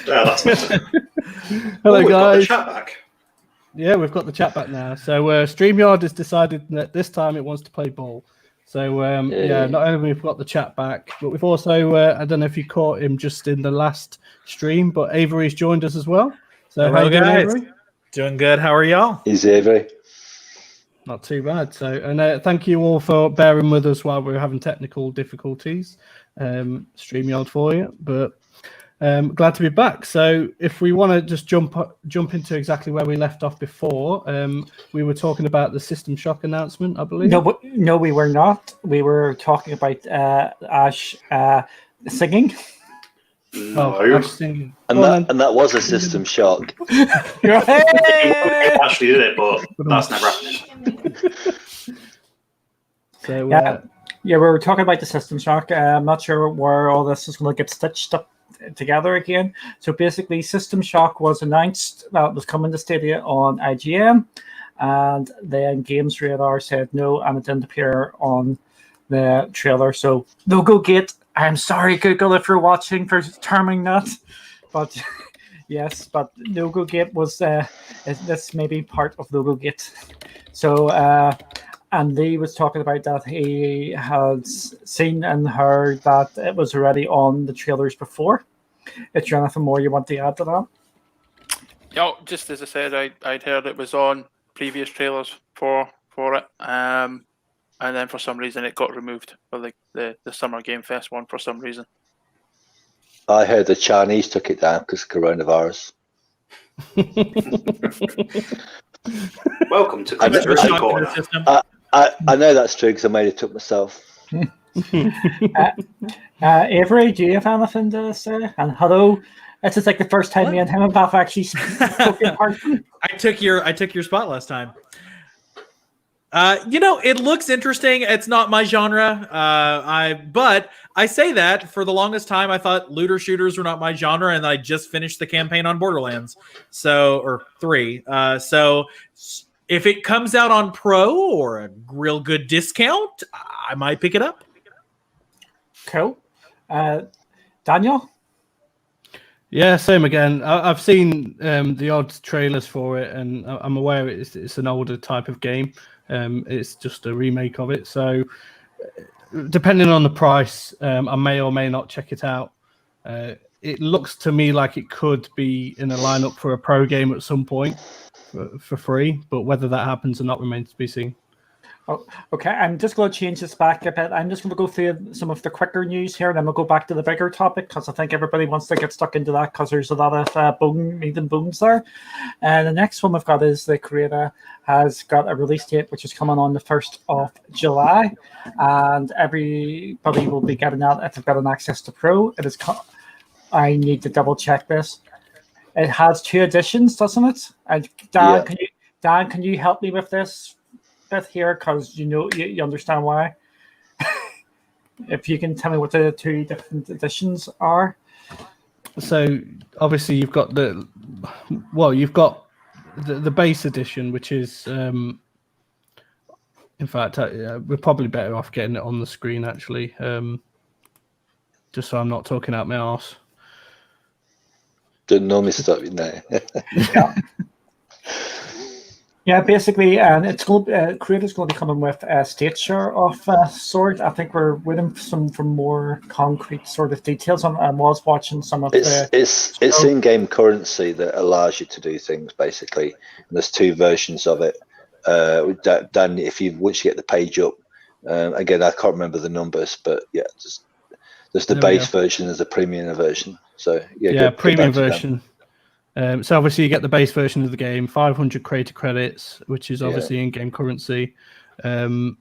Yeah, that's better. Hello, we've guys. got the chat back. Yeah, we've got the chat back now. So StreamYard has decided that this time it wants to play ball. So not only we've got the chat back, but we've also I don't know if you caught him just in the last stream, but Avery's joined us as well. So hello, how you doing, guys? Avery? Doing good. How are y'all? He's Avery. Not too bad. So and thank you all for bearing with us while we were having technical difficulties. StreamYard for you, but. Glad to be back. So if we want to just jump into exactly where we left off before, we were talking about the System Shock announcement, I believe. No, we were not. We were talking about Ash singing. No. Ash singing. And that was a System Shock. He actually did it, but that's never happening. So yeah, we were talking about the System Shock. I'm not sure where all this is going to get stitched up together again. So basically, System Shock was announced that it was coming to Stadia on IGN, and then Games Radar said no, and it didn't appear on the trailer. So logo gate. I'm sorry, Google, if you're watching, for terming that, but yes, but logo gate was this may be part of logo gate. So and Lee was talking about that he had seen and heard that it was already on the trailers before. Is there anything more you want to add to that? Yeah, just as I said, I'd heard it was on previous trailers for it, and then for some reason it got removed for the Summer Game Fest one for some reason. I heard the Chinese took it down because of coronavirus. Welcome to Conspiracy Corner. I know that's true because I made it up myself. Avery, do you have anything to say? And hello, this is like the first time me and him have actually spoken in person. I took your spot last time. It looks interesting. It's not my genre. But I say that for the longest time, I thought looter shooters were not my genre, and I just finished the campaign on Borderlands, or 3. So if it comes out on Pro or a real good discount, I might pick it up. Cool. Daniel? Yeah, same again. I've seen the odd trailers for it, and I'm aware it's an older type of game. It's just a remake of it. So depending on the price, I may or may not check it out. It looks to me like it could be in a lineup for a pro game at some point for free, but whether that happens or not remains to be seen. Oh, okay, I'm just going to change this back a bit. I'm just going to go through some of the quicker news here, and then we'll go back to the bigger topic because I think everybody wants to get stuck into that because there's a lot of meat and bones there. And the next one we've got is the Crayta has got a release date which is coming on the 1st of July, and everybody will be getting that if they've got an access to Pro. It is. I need to double check this. It has 2 editions, doesn't it? And Dan, can you help me with this bit here, because you understand why? If you can tell me what the 2 different editions are. So obviously you've got the base edition, which is in fact we're probably better off getting it on the screen actually, just so I'm not talking out my arse. Don't normally stop you now. Yeah, basically, and it's going. Crayta's going to be coming with a state share of sort. I think we're waiting for more concrete sort of details on. I was watching some of it's in-game currency that allows you to do things basically. And there's 2 versions of it. Dan, if you once you get the page up, again I can't remember the numbers, but yeah, there's the base version, there's a premium version. So premium version. So obviously you get the base version of the game, 500 Crayta credits, which is obviously in-game currency, and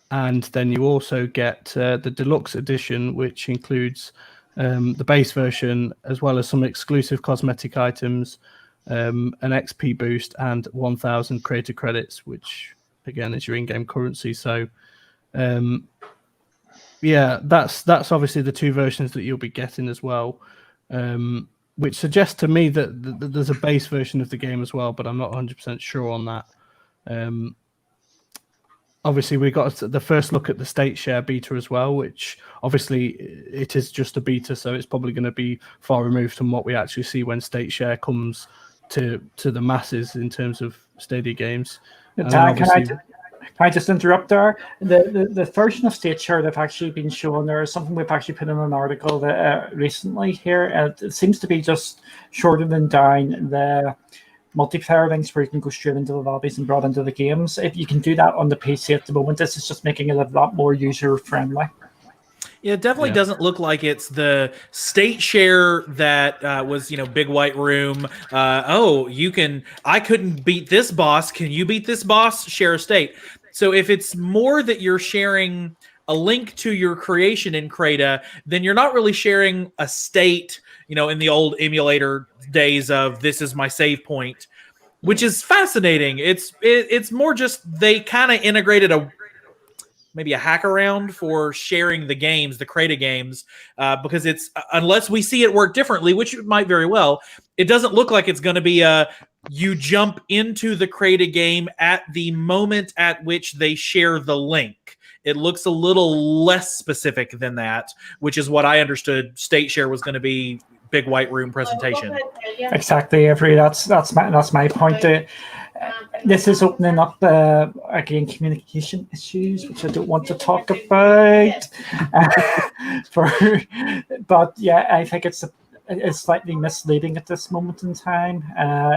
then you also get the deluxe edition, which includes the base version as well as some exclusive cosmetic items, an XP boost, and 1,000 Crayta credits, which again is your in-game currency. So that's obviously the 2 versions that you'll be getting as well. Which suggests to me that there's a base version of the game as well, but I'm not 100% sure on that. obviously we got the first look at the state share beta as well, which obviously it is just a beta, so it's probably going to be far removed from what we actually see when state share comes to the masses in terms of Stadia games. And Dan, can I just interrupt there? The version of state share that's actually been shown there is something we've actually put in an article that, recently here. It seems to be just shortening down the multiplayer links where you can go straight into the lobbies and brought into the games. If you can do that on the PC at the moment, this is just making it a lot more user friendly. Yeah, it definitely doesn't look like it's the state share that was, big white room. I couldn't beat this boss. Can you beat this boss? Share a state. So if it's more that you're sharing a link to your creation in Crayta, then you're not really sharing a state, in the old emulator days of this is my save point, which is fascinating. It's more just they kind of integrated maybe a hack around for sharing the games, the Crayta games, because it's unless we see it work differently, which it might very well, it doesn't look like it's going to be you jump into the Crayta game at the moment at which they share the link. It looks a little less specific than that, which is what I understood state share was going to be. Big white room presentation. Exactly, Avery. That's my point. This is opening up again communication issues, which I don't want to talk about. But yeah, I think it's slightly misleading at this moment in time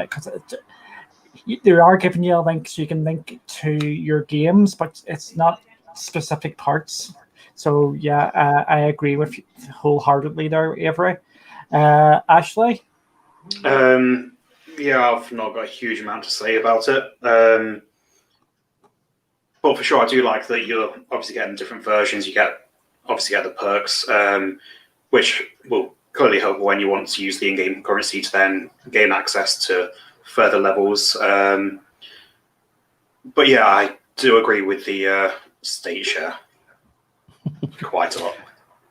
because they are giving you a link so you can link to your games, but it's not specific parts. So yeah, I agree with you wholeheartedly there, Avery. Ashley? I've not got a huge amount to say about it. But for sure, I do like that you're obviously getting different versions. You get the perks, which will clearly help when you want to use the in-game currency to then gain access to further levels. But yeah, I do agree with the state share quite a lot.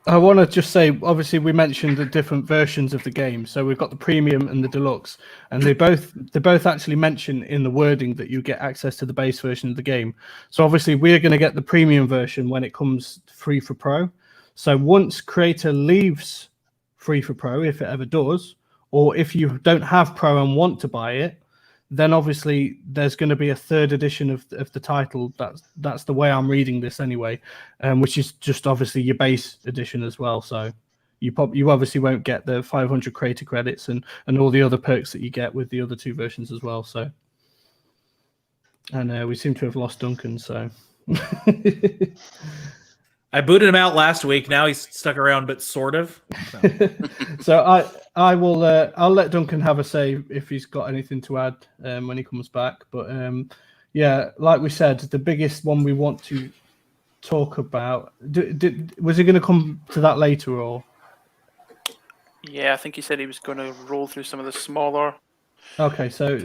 I want to just say, obviously, we mentioned the different versions of the game. So we've got the premium and the deluxe, and they both actually mention in the wording that you get access to the base version of the game. So obviously, we're going to get the premium version when it comes free for Pro. So once Crayta leaves free for Pro, if it ever does, or if you don't have Pro and want to buy it, then obviously there's going to be a third edition of the title. That's the way I'm reading this anyway, which is just obviously your base edition as well. So you obviously won't get the 500 Crayta credits and all the other perks that you get with the other two versions as well. So, and we seem to have lost Duncan. So I booted him out last week. Now he's stuck around, but sort of. So I will. I'll let Duncan have a say if he's got anything to add when he comes back. But yeah, like we said, the biggest one we want to talk about. Was he going to come to that later or? Yeah, I think he said he was going to roll through some of the smaller. Okay, so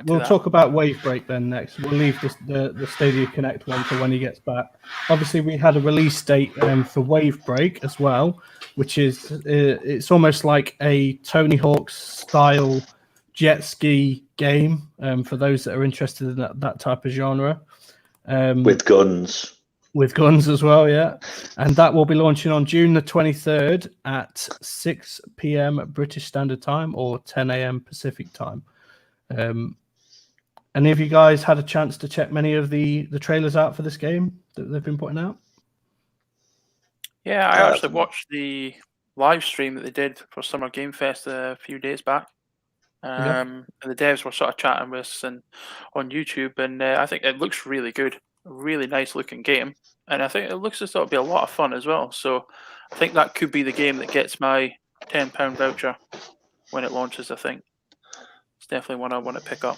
we'll talk about Wave Break then next. We'll leave the Stadia Connect one for when he gets back. Obviously, we had a release date for Wave Break as well, which is it's almost like a Tony Hawk's style jet ski game for those that are interested in that type of genre. With guns. With guns as well, yeah. And that will be launching on June the 23rd at 6 p.m. British Standard Time or 10 a.m. Pacific Time. Any of you guys had a chance to check many of the trailers out for this game that they've been putting out? Yeah, I actually watched the live stream that they did for Summer Game Fest a few days back. And the devs were sort of chatting with us on YouTube, and I think it looks really good. A really nice looking game, and I think it looks as though it'll be a lot of fun as well. So I think that could be the game that gets my £10 voucher when it launches. I think it's definitely one I want to pick up.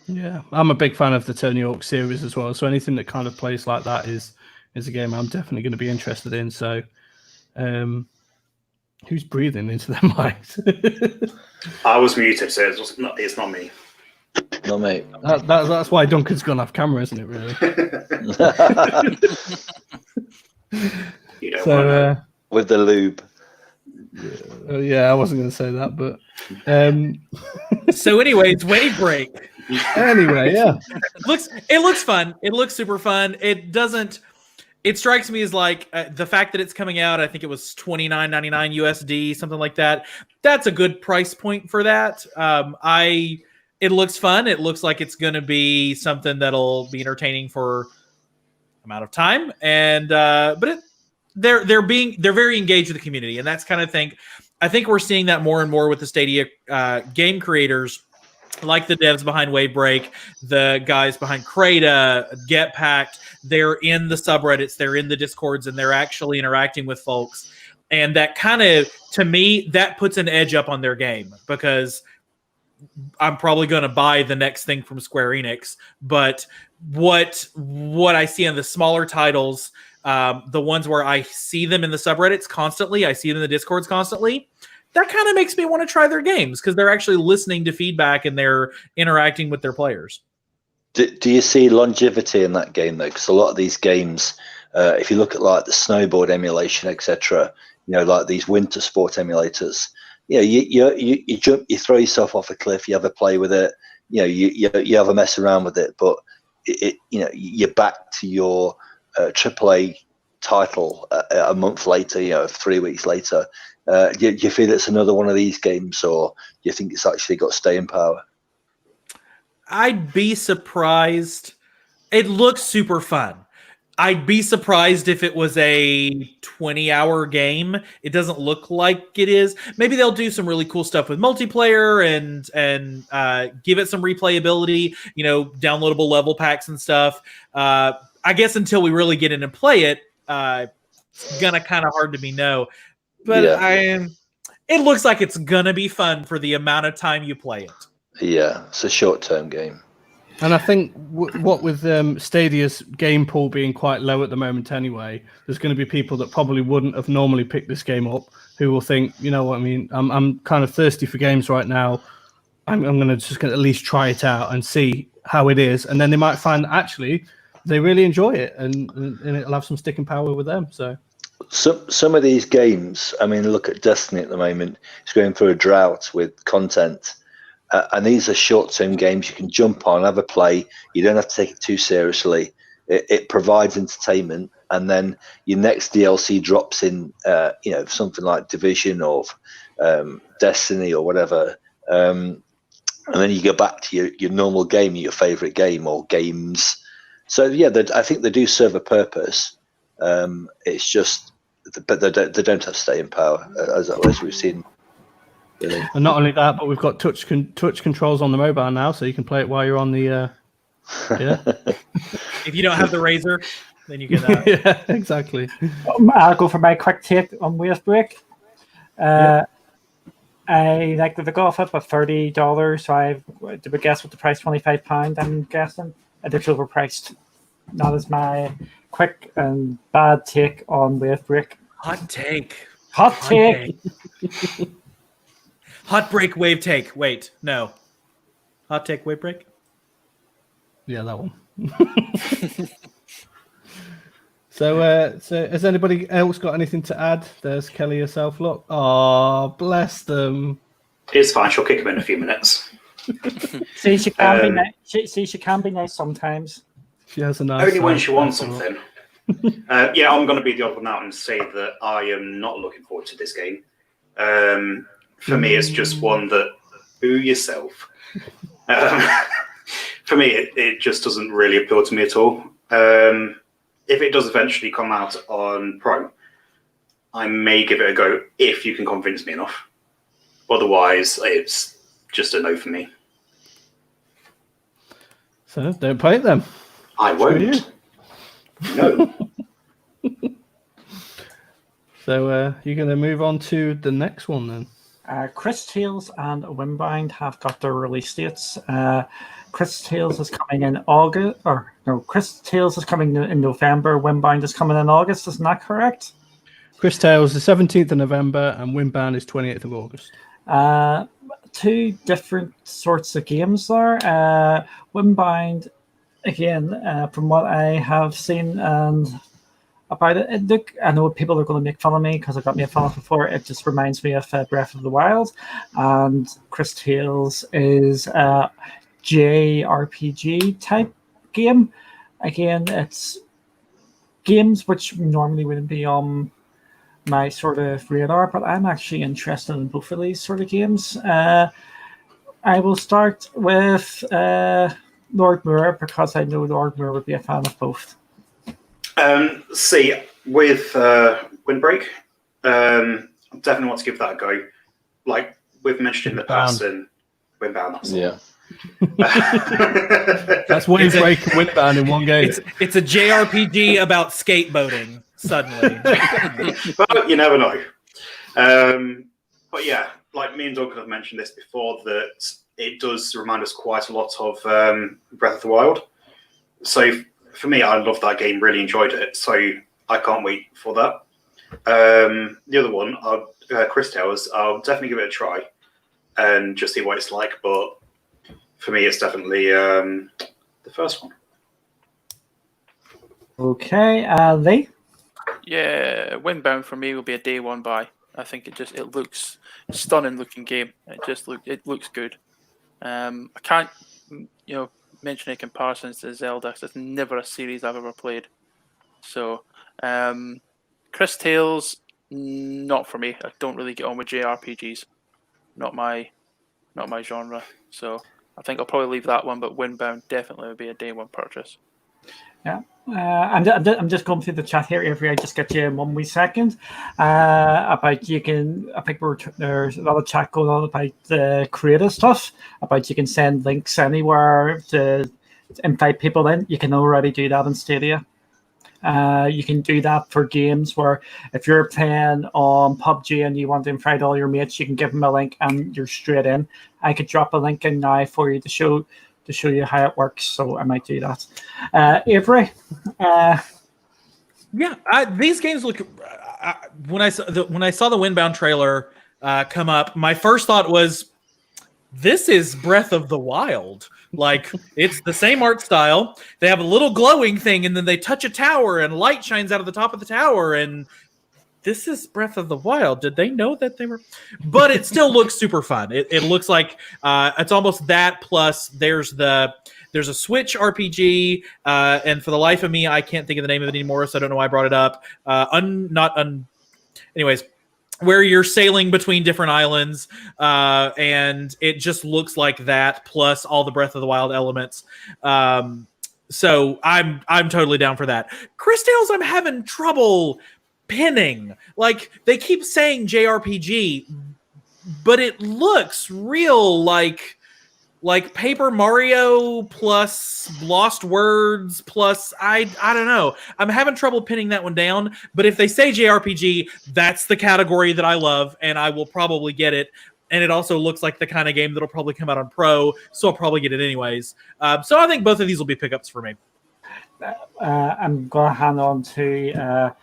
Yeah, I'm a big fan of the Tony Hawk series as well, so anything that kind of plays like that is a game I'm definitely going to be interested in. So who's breathing into their mics? I was muted, so it's not me. No, mate. That's why Duncan's gone off camera, isn't it, really? You don't So with the lube. yeah, I wasn't going to say that, but So anyways, Wave Break. Anyway, yeah. It looks fun. It looks super fun. It strikes me as like the fact that it's coming out. I think it was $29.99 USD, something like that. That's a good price point for that. It looks fun. It looks like it's going to be something that'll be entertaining for amount of time. And but they're very engaged with the community, and that's kind of thing. I think we're seeing that more and more with the Stadia game creators, like the devs behind Wavebreak, the guys behind Crayta, Getpacked. They're in the subreddits, they're in the Discords, and they're actually interacting with folks. And that kind of, to me, that puts an edge up on their game, because I'm probably going to buy the next thing from Square Enix. But what I see on the smaller titles, the ones where I see them in the subreddits constantly, I see them in the Discords constantly, that kind of makes me want to try their games, because they're actually listening to feedback and they're interacting with their players. Do you see longevity in that game though? Because a lot of these games, if you look at like the snowboard emulation, etc., like these winter sport emulators, you jump, you throw yourself off a cliff, you have a play with it, you have a mess around with it, but you're back to your AAA title a month later, 3 weeks later. Do you feel it's another one of these games, or do you think it's actually got staying power? I'd be surprised. It looks super fun. I'd be surprised if it was a 20-hour game. It doesn't look like it is. Maybe they'll do some really cool stuff with multiplayer and give it some replayability, downloadable level packs and stuff. I guess until we really get in and play it, it's gonna kind of hard to be no. But it looks like it's gonna be fun for the amount of time you play it. Yeah, it's a short-term game. And I think what with Stadia's game pool being quite low at the moment anyway, there's going to be people that probably wouldn't have normally picked this game up who will think, you know what I mean, I'm kind of thirsty for games right now. I'm going to just at least try it out and see how it is. And then they might find that actually they really enjoy it, and it'll have some sticking power with them. So some of these games, I mean, look at Destiny at the moment. It's going through a drought with content. And these are short-term games you can jump on, have a play. You don't have to take it too seriously. It provides entertainment, and then your next DLC drops in, something like Division or Destiny or whatever, and then you go back to your normal game, your favorite game or games. So yeah, I think they do serve a purpose. It's just, but they don't have staying power, as we've seen. Really. And not only that, but we've got touch controls on the mobile now, so you can play it while you're on the. If you don't have the Razor, then you can. Yeah, exactly. I'll go for my quick take on Wavebreak. I like the go off it, but $30. So I would guess with the price £25. I'm guessing it's overpriced. That is my quick and bad take on Wavebreak. Hot take. Hot take. Hot break, wave take. Wait, no. Hot take, wave break? Yeah, that one. So has anybody else got anything to add? There's Kelly herself. Look. Oh, bless them. It's fine. She'll kick him in a few minutes. See, she can be nice. She can be nice sometimes. She has a nice. Only when she wants something. Yeah, I'm going to be the odd one out and say that I am not looking forward to this game. For me, it's just one that, boo yourself. For me, it just doesn't really appeal to me at all. If it does eventually come out on Pro, I may give it a go if you can convince me enough. Otherwise, it's just a no for me. So don't play it then. I won't. No. So you're going to move on to the next one then. Chris Tales and Windbound have got their release dates. Chris Tales is coming in August, Chris Tales is coming in November. Windbound is coming in August. Isn't that correct? Chris Tales is 17th of November and Windbound is 28th of August. Two different sorts of games there. Windbound, again, from what I have seen and about it, look, I know people are going to make fun of me because I got made fun of before. It just reminds me of Breath of the Wild. And Chris Tales is JRPG type game. Again, it's games which normally wouldn't be on my sort of radar, but I'm actually interested in both of these sort of games. I will start with Lord Moore because I know Lord Moore would be a fan of both. See, with Windbreak, definitely want to give that a go. Like we've mentioned in the past, and Windbound. That's Windbreak and Windbound in one game. It's a JRPG about skateboating. Suddenly, well, you never know. But yeah, like me and Doug have mentioned this before, that it does remind us quite a lot of Breath of the Wild. So for me, I love that game, really enjoyed it. So I can't wait for that. The other one, Chris Towers, I'll definitely give it a try and just see what it's like. But for me, it's definitely the first one. Okay, Lee? Yeah, Windbound for me will be a day one buy. I think it looks stunning looking game. It looks good. I can't mention any comparisons to Zelda. It's never a series I've ever played. So Chris Tales, not for me. I don't really get on with JRPGs. Not my genre. So I think I'll probably leave that one, but Windbound definitely would be a day one purchase. Yeah. I'm just going through the chat here, Avery. I just get you in 1 wee second. About you can, I think there's a lot of chat going on about the Crayta stuff. About you can send links anywhere to invite people in. You can already do that in Stadia. You can do that for games where if you're playing on PUBG and you want to invite all your mates, you can give them a link and you're straight in. I could drop a link in now for you to show you how it works, so I might do that. Avery? These games look. When I saw the Windbound trailer come up, my first thought was, "This is Breath of the Wild." Like it's the same art style. They have a little glowing thing, and then they touch a tower, and light shines out of the top of the tower, and this is Breath of the Wild. Did they know that they were? But it still looks super fun. It looks like it's almost that. Plus, there's a Switch RPG, and for the life of me, I can't think of the name of it anymore, so I don't know why I brought it up. Anyways, where you're sailing between different islands, and it just looks like that. Plus, all the Breath of the Wild elements. So I'm totally down for that. Chris Tales, I'm having trouble pinning. Like they keep saying JRPG, but it looks real like Paper Mario plus Lost Words plus I don't know. I'm having trouble pinning that one down, but if they say JRPG, that's the category that I love and I will probably get it. And it also looks like the kind of game that'll probably come out on Pro, so I'll probably get it anyways. So I think both of these will be pickups for me. I'm going to hand on to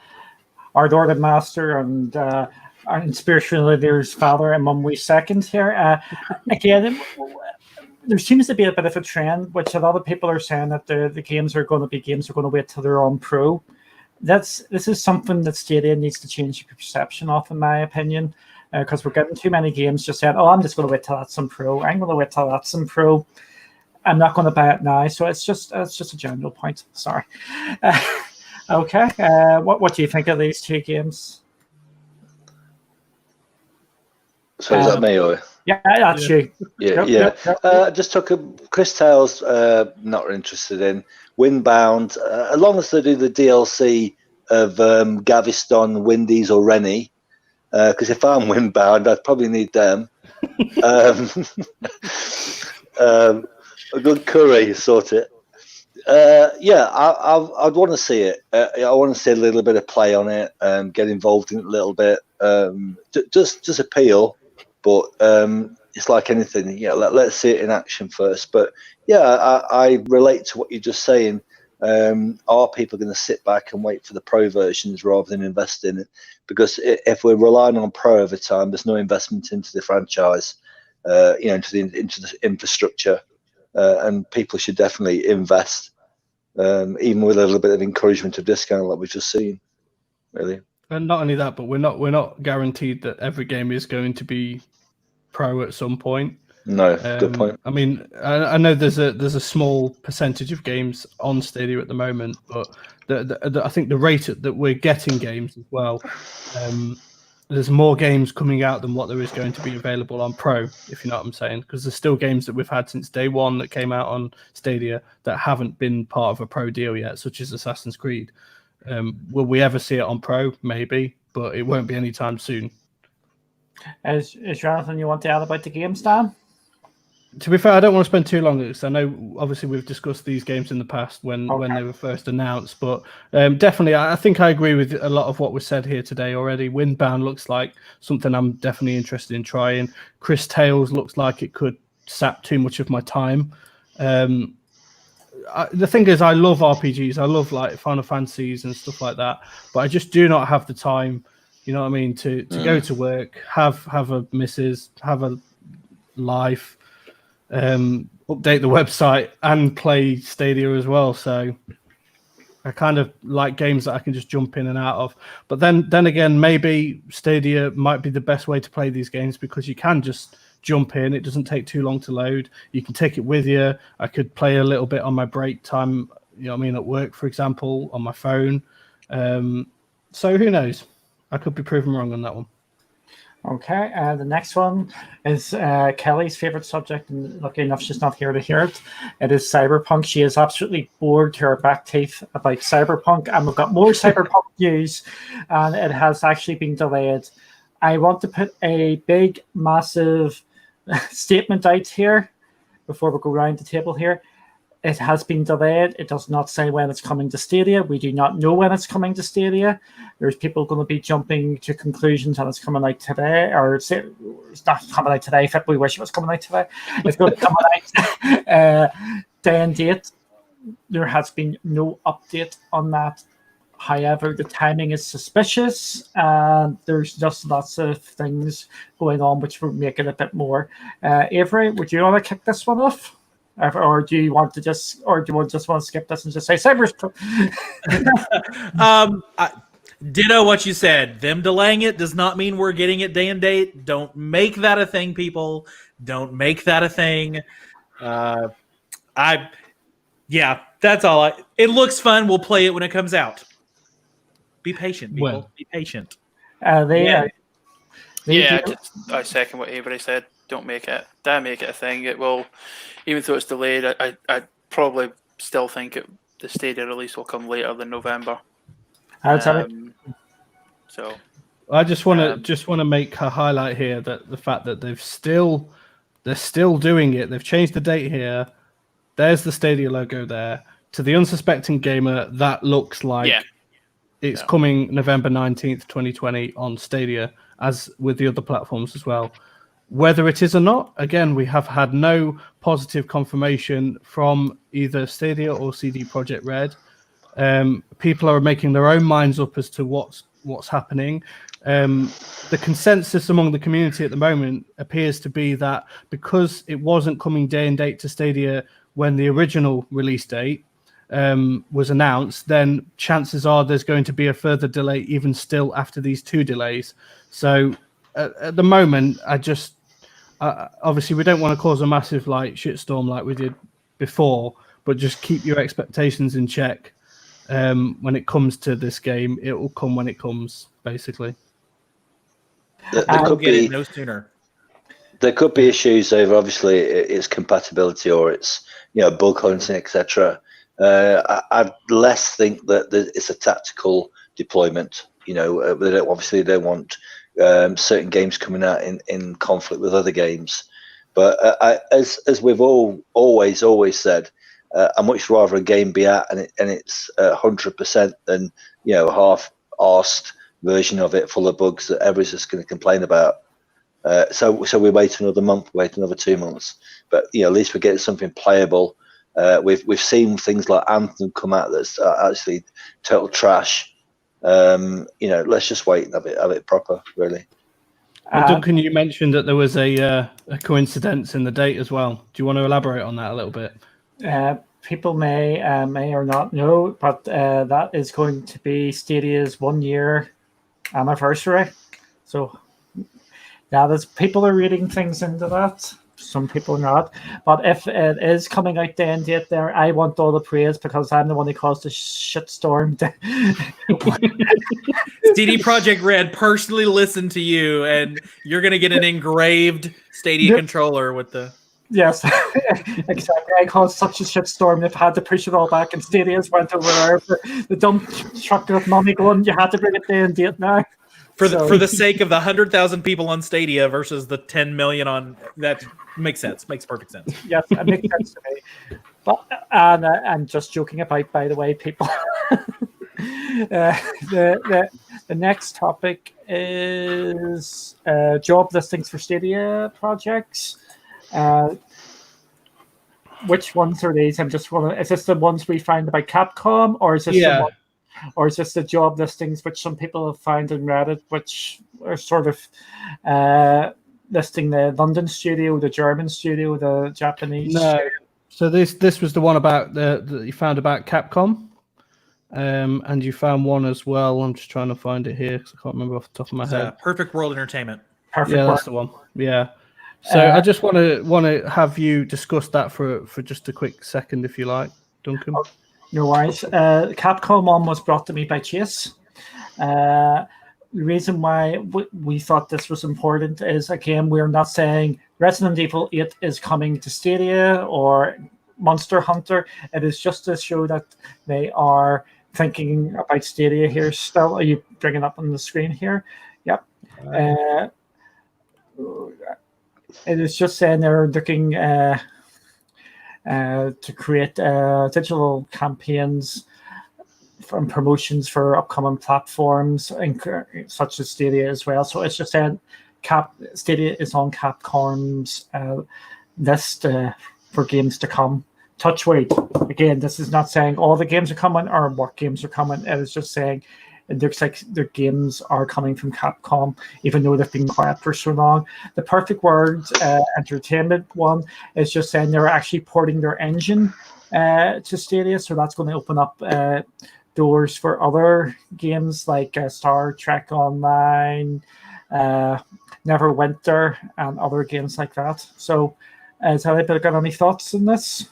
our Lord and Master and our spiritual leader's father in 1 wee second here. Again, there seems to be a bit of a trend, which a lot of people are saying that the games are going to wait till they're on Pro. This is something that Stadia needs to change the perception of, in my opinion, because we're getting too many games just saying, "Oh, I'm just going to wait till that's on Pro. I'm going to wait till that's on Pro. I'm not going to buy it now." So it's just a general point. Sorry. Okay. What do you think of these two games? So is that me or? Yeah, that's you. Yeah, Yep. just took a Chris Tales. Not interested in Windbound. As long as they do the DLC of Gaviston, Windies, or Rennie. Because if I'm Windbound, I'd probably need them. A good curry, sort it. I'd want to see it. I want to see a little bit of play on it, get involved in it a little bit. Just appeal, but it's like anything. Yeah, let's see it in action first. But yeah, I relate to what you're just saying. Are people going to sit back and wait for the Pro versions rather than invest in it? Because if we're relying on Pro over time, there's no investment into the franchise, into the infrastructure, and people should definitely invest. Even with a little bit of encouragement of discount like we've just seen, really. And not only that, but we're not guaranteed that every game is going to be Pro at some point. No, good point. I mean, I know there's a small percentage of games on Stadia at the moment, but I think the rate that we're getting games as well, there's more games coming out than what there is going to be available on Pro, if you know what I'm saying, because there's still games that we've had since day one that came out on Stadia that haven't been part of a Pro deal yet, such as Assassin's Creed. Will we ever see it on Pro? Maybe, but it won't be anytime soon. Is Jonathan, you want to add about the games, Dan? To be fair, I don't want to spend too long because I know obviously we've discussed these games in the past when they were first announced, but definitely I think I agree with a lot of what was said here today already. Windbound looks like something I'm definitely interested in trying. Chris Tales looks like it could sap too much of my time. The thing is, I love RPGs. I love like Final Fantasies and stuff like that, but I just do not have the time, you know what I mean, to go to work, have a missus, have a life, update the website and play Stadia as well. So I kind of like games that I can just jump in and out of. But then again, maybe Stadia might be the best way to play these games because you can just jump in. It doesn't take too long to load. You can take it with you. I could play a little bit on my break time, you know what I mean, at work, for example, on my phone. So who knows? I could be proven wrong on that one. Okay, the next one is Kelly's favorite subject, and lucky enough she's not here to hear it. It is Cyberpunk. She is absolutely bored to her back teeth about Cyberpunk, and we've got more Cyberpunk news, and it has actually been delayed. I want to put a big, massive statement out here before we go around the table here. It has been delayed. It does not say when it's coming to Stadia. We do not know when it's coming to Stadia. There's people going to be jumping to conclusions that it's coming out today, or it's not coming out today. We wish it was coming out today. It's going to come out day and date. There has been no update on that. However, the timing is suspicious, and there's just lots of things going on which will make it a bit more. Avery, would you want to kick this one off? Or do you want to just want to skip this and just say Cyberpunk? Ditto what you said. Them delaying it does not mean we're getting it day and date. Don't make that a thing, people. Don't make that a thing. That's all. It looks fun. We'll play it when it comes out. Be patient, people. Well. Be patient. I second what Avery said. Don't make it a thing. It will, even though it's delayed. I probably still think the Stadia release will come later than November. So I just want to make a highlight here that the fact that they're still doing it. They've changed the date here. There's the Stadia logo there. To the unsuspecting gamer, that looks like it's coming November 19th, 2020 on Stadia, as with the other platforms as well. Whether it is or not, again, we have had no positive confirmation from either Stadia or CD Projekt Red. People are making their own minds up as to what's happening. The consensus among the community at the moment appears to be that because it wasn't coming day and date to Stadia when the original release date was announced, then chances are there's going to be a further delay even still after these two delays. So at the moment, obviously we don't want to cause a massive shitstorm like we did before, but just keep your expectations in check. When it comes to this game, it will come when it comes, basically. I'll get it no sooner. There could be issues over, obviously, its compatibility or its bug hunting, etc. I'd less think that it's a tactical deployment. They don't want certain games coming out in conflict with other games. But as we've always said, I'd much rather a game be out and it's 100% than half-arsed version of it full of bugs that everyone's just going to complain about. So we wait another month, wait another 2 months, but at least we're getting something playable. We've seen things like Anthem come out that's actually total trash. Let's just wait and have it proper, really. Duncan, you mentioned that there was a coincidence in the date as well. Do you want to elaborate on that a little bit? People may or not know, but that is going to be Stadia's 1 year anniversary. So that is, people are reading things into that. some people not. But if it is coming out the end date there, I want all the praise because I'm the one who caused the shitstorm. CD Projekt Red personally listened to you, and you're going to get an engraved Stadia controller with the... Yes, exactly. I caused such a shitstorm. They've had to push it all back, and Stadia's went over there for the dump truck with money going, you had to bring it the end date now. For the sake of the 100,000 people on Stadia versus the 10 million on... That makes sense. Makes perfect sense. Yes, it makes sense to me. But I'm just joking about, by the way, people. The next topic is job listings for Stadia projects. Which ones are these? I'm just wondering, is this the ones we find about Capcom, or is this or is this the job listings which some people have found on Reddit, which are sort of listing the London studio, the German studio, the Japanese? No. So this was the one about that you found about Capcom, and you found one as well. I'm just trying to find it here because I can't remember off the top of my head. Perfect World Entertainment. Perfect. Yeah, that's the one. Yeah. So I just want to have you discuss that for just a quick second, if you like, Duncan. No worries. Capcom one was brought to me by Chase. The reason why we thought this was important is, again, we're not saying Resident Evil 8 is coming to Stadia or Monster Hunter. It is just to show that they are thinking about Stadia here still. Are you bringing up on the screen here? Yep. It is just saying they're looking to create digital campaigns and promotions for upcoming platforms, such as Stadia as well. So it's just saying Stadia is on Capcom's list for games to come. Touchwood. Again, this is not saying all the games are coming or what games are coming. It is just saying it looks like their games are coming from Capcom, even though they've been quiet for so long. The Perfect World Entertainment one is just saying they're actually porting their engine to Stadia, so that's going to open up doors for other games like Star Trek Online, Neverwinter, and other games like that. So, has anybody got any thoughts on this?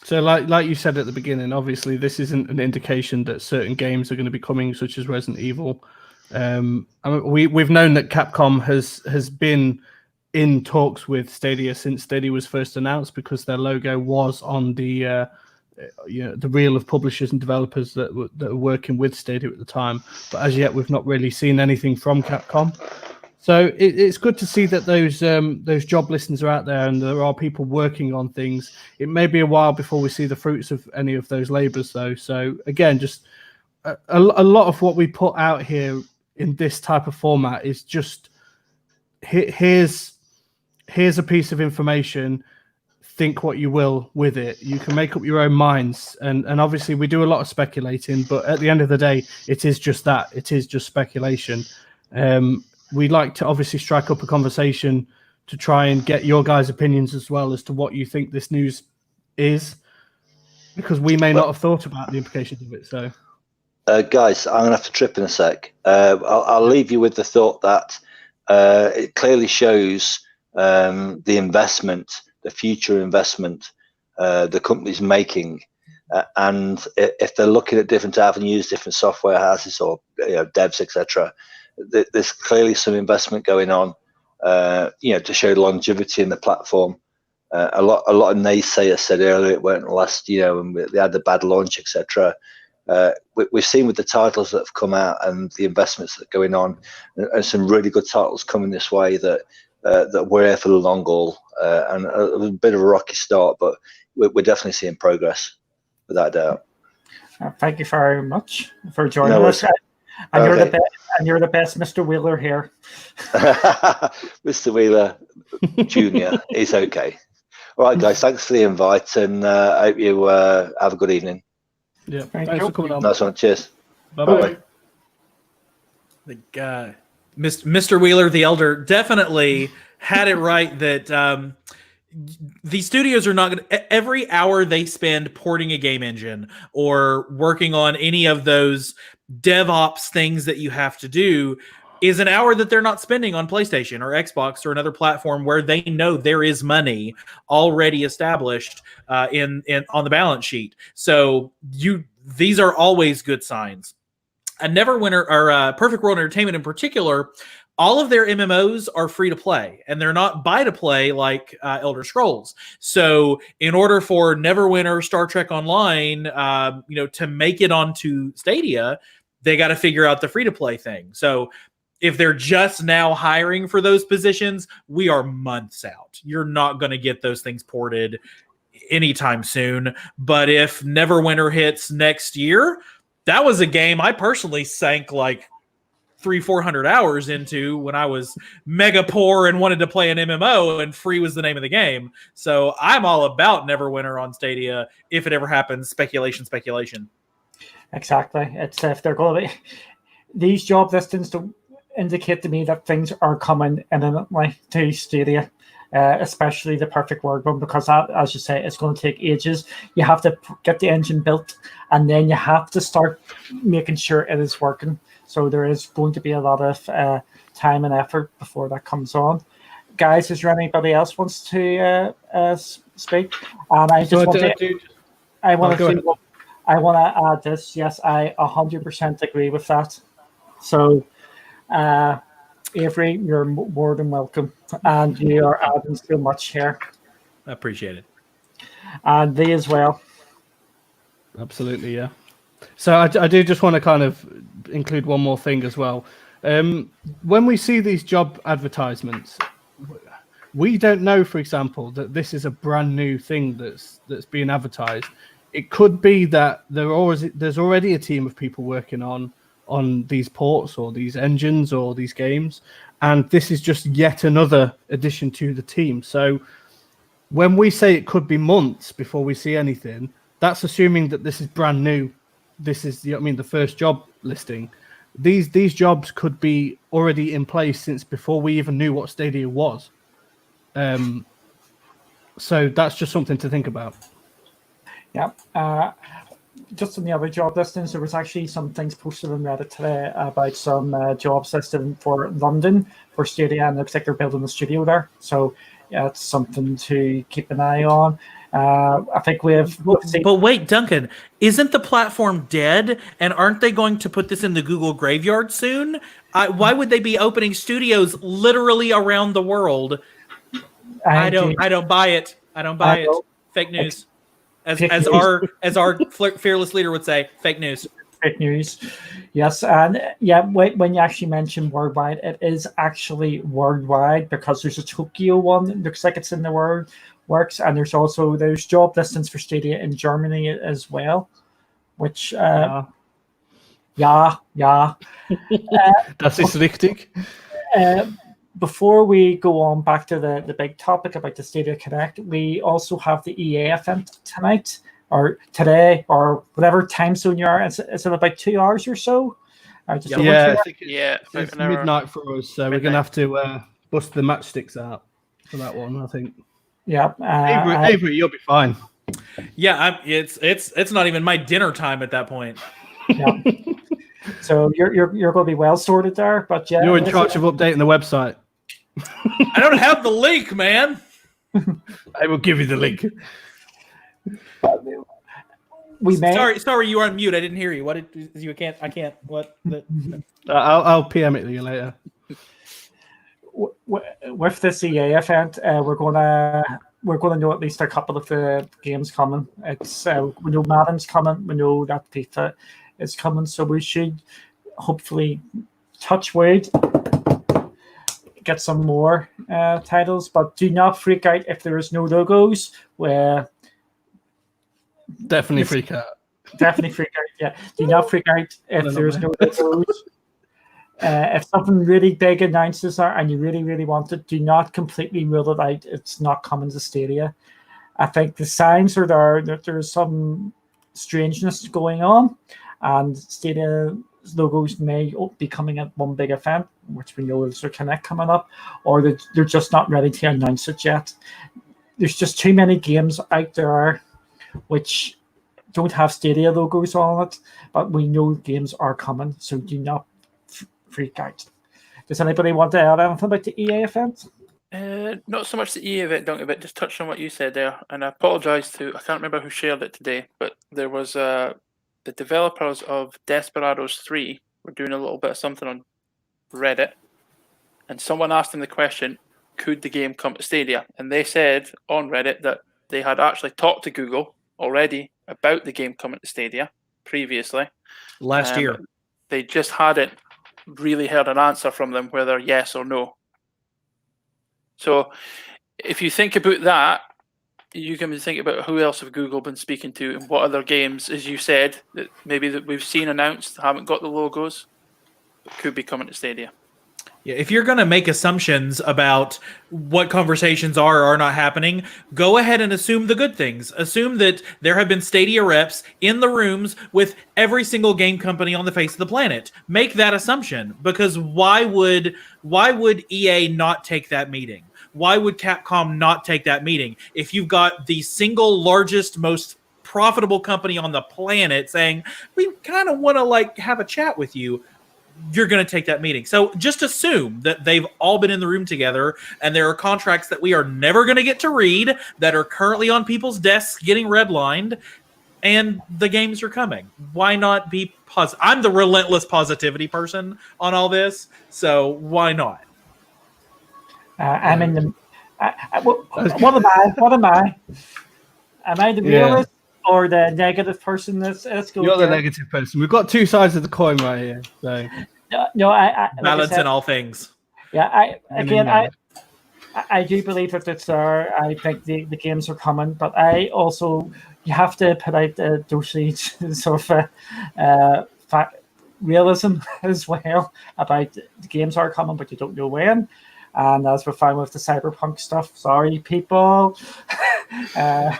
So, like you said at the beginning, obviously this isn't an indication that certain games are going to be coming, such as Resident Evil. I mean, we've known that Capcom has been in talks with Stadia since Stadia was first announced, because their logo was on the reel of publishers and developers that were working with Stadia at the time. But as yet, we've not really seen anything from Capcom. So it's good to see that those job listings are out there and there are people working on things. It may be a while before we see the fruits of any of those labors, though. So again, just a lot of what we put out here in this type of format is just here's a piece of information. Think what you will with it. You can make up your own minds, and obviously we do a lot of speculating. But at the end of the day, it is just that. It is just speculation. We like to obviously strike up a conversation to try and get your guys' opinions as well as to what you think this news is, because we may not have thought about the implications of it. So, guys, I'm going to have to trip in a sec. I'll leave you with the thought that it clearly shows the investment, the future investment the company's making. And if they're looking at different avenues, different software houses or devs, etc., there's clearly some investment going on, to show longevity in the platform. A lot of naysayers said earlier it won't last, and they had the bad launch, etc. We've seen with the titles that have come out and the investments that are going on, and some really good titles coming this way that we're here for the long haul. And a bit of a rocky start, but we're definitely seeing progress, without doubt. Thank you very much for joining us. And you're the best Mr. Wheeler here. Mr. Wheeler Jr. is okay. All right, guys, thanks for the invite, and I hope you have a good evening. Yeah, thanks for coming on. Nice one. Cheers. Bye-bye. The guy, Mr. Wheeler the Elder, definitely had it right that the studios are not going to, every hour they spend porting a game engine or working on any of those DevOps things that you have to do, is an hour that they're not spending on PlayStation or Xbox or another platform where they know there is money already established in on the balance sheet. So these are always good signs. And Neverwinter or Perfect World Entertainment in particular, all of their MMOs are free to play, and they're not buy to play like Elder Scrolls. So, in order for Neverwinter, Star Trek Online, to make it onto Stadia, they got to figure out the free to play thing. So, if they're just now hiring for those positions, we are months out. You're not going to get those things ported anytime soon. But if Neverwinter hits next year, that was a game I personally sank like 300-400 hours into when I was mega poor and wanted to play an MMO, and free was the name of the game. So I'm all about Neverwinter on Stadia if it ever happens. Speculation. Exactly. It's if they're going to be these job listings to indicate to me that things are coming imminently to Stadia. Especially the Perfect World one, because that, as you say, it's going to take ages. You have to get the engine built, and then you have to start making sure it is working. So there is going to be a lot of time and effort before that comes on. Guys, is there anybody else wants to speak? And I just I want to add this. Yes, I 100% agree with that. So, Avery, you're more than welcome, and you are adding so much here. I appreciate it. And they as well. Absolutely, yeah. So I do just want to kind of include one more thing as well. When we see these job advertisements, we don't know, for example, that this is a brand new thing that's being advertised. It could be that there's already a team of people working on these ports or these engines or these games, and this is just yet another addition to the team. So when we say it could be months before we see anything, that's assuming that this is brand new. This is the first job listing. These jobs could be already in place since before we even knew what Stadia was. So that's just something to think about. Yeah. Just on the other job listings, there was actually some things posted on Reddit today about some jobs listed for London for Stadia, and it looks like they're building a studio there. So yeah, it's something to keep an eye on. I think we have. But wait, Duncan, isn't the platform dead? And aren't they going to put this in the Google graveyard soon? Why would they be opening studios literally around the world? I don't buy it. I don't buy it. Fake news. As our fearless leader would say, fake news. Fake news. Yes, and yeah, when you actually mention worldwide, it is actually worldwide, because there's a Tokyo one. It looks like it's in the works, and there's job listings for Stadia in Germany as well, which yeah. Das ist richtig. Before we go on back to the big topic about the Stadia Connect, we also have the EA event tonight, or today, or whatever time zone you are. It's in about 2 hours or so. I think it's midnight for us, so we're going to have to bust the matchsticks out for that one, I think. Yeah. Avery, you'll be fine. Yeah, it's not even my dinner time at that point. Yeah. So you're going to be well sorted there, but yeah. You're in charge of updating the website. I don't have the link, man. I will give you the link. Sorry, you were on mute. I didn't hear you. I can't. What? I'll PM it to you later. With this EA event, we're gonna know at least a couple of the games coming. It's we know Madden's coming. We know that FIFA is coming. So we should hopefully, touch wood, get some more titles. But do not freak out if there is no logos. Definitely freak out. Definitely freak out. Yeah. Do not freak out if there's no logos. If something really big announces that and you really, really want it, do not completely rule it out. It's not coming to Stadia. I think the signs are there that there's some strangeness going on, and Stadia logos may be coming at one big event, which we know is their Connect coming up, or they're just not ready to announce it yet. There's just too many games out there which don't have Stadia logos on it, but we know games are coming, so do not freak out. Does anybody want to add anything about the EA event? Not so much the EA event, Duncan, but just touch on what you said there. And I apologise I can't remember who shared it today, but there was the developers of Desperados 3 were doing a little bit of something on Reddit, and someone asked them the question, could the game come to Stadia? And they said on Reddit that they had actually talked to Google already about the game coming to Stadia previously. Last year. They just hadn't really heard an answer from them, whether yes or no. So if you think about that, you can think about who else have Google been speaking to and what other games, as you said, that maybe that we've seen announced, haven't got the logos, but could be coming to Stadia. Yeah, if you're going to make assumptions about what conversations are or are not happening, go ahead and assume the good things. Assume that there have been Stadia reps in the rooms with every single game company on the face of the planet. Make that assumption, because why would EA not take that meeting? Why would Capcom not take that meeting? If you've got the single largest, most profitable company on the planet saying, we kind of want to have a chat with you, you're going to take that meeting. So just assume that they've all been in the room together and there are contracts that we are never going to get to read that are currently on people's desks getting redlined, and the games are coming. Why not be positive? I'm the relentless positivity person on all this, so why not? I'm in the. What am I? Am I the realist or the negative person? Let's go. You're the negative person. We've got two sides of the coin right here. So no, I balance like in all things. Yeah, I do believe that it's there. I think the games are coming, but I also you have to put out the dosage sort of realism as well about the games are coming, but you don't know when. And as we're fine with the cyberpunk stuff, sorry people. The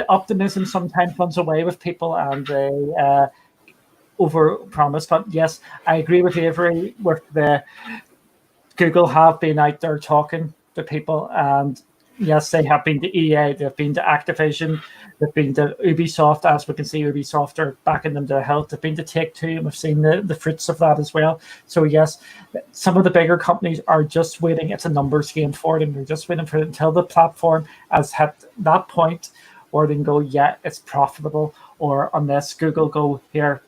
optimism sometimes runs away with people, and they over promise. But yes, I agree with Avery. With the Google have been out there talking to people, and yes, they have been to EA, they've been to Activision, they've been to Ubisoft. As we can see, Ubisoft are backing them to health. They've been to Take-Two, and we've seen the fruits of that as well. So yes, some of the bigger companies are just waiting. It's a numbers game for them. They're just waiting for it until the platform has hit that point where they can go, yeah, it's profitable, or unless Google go, here,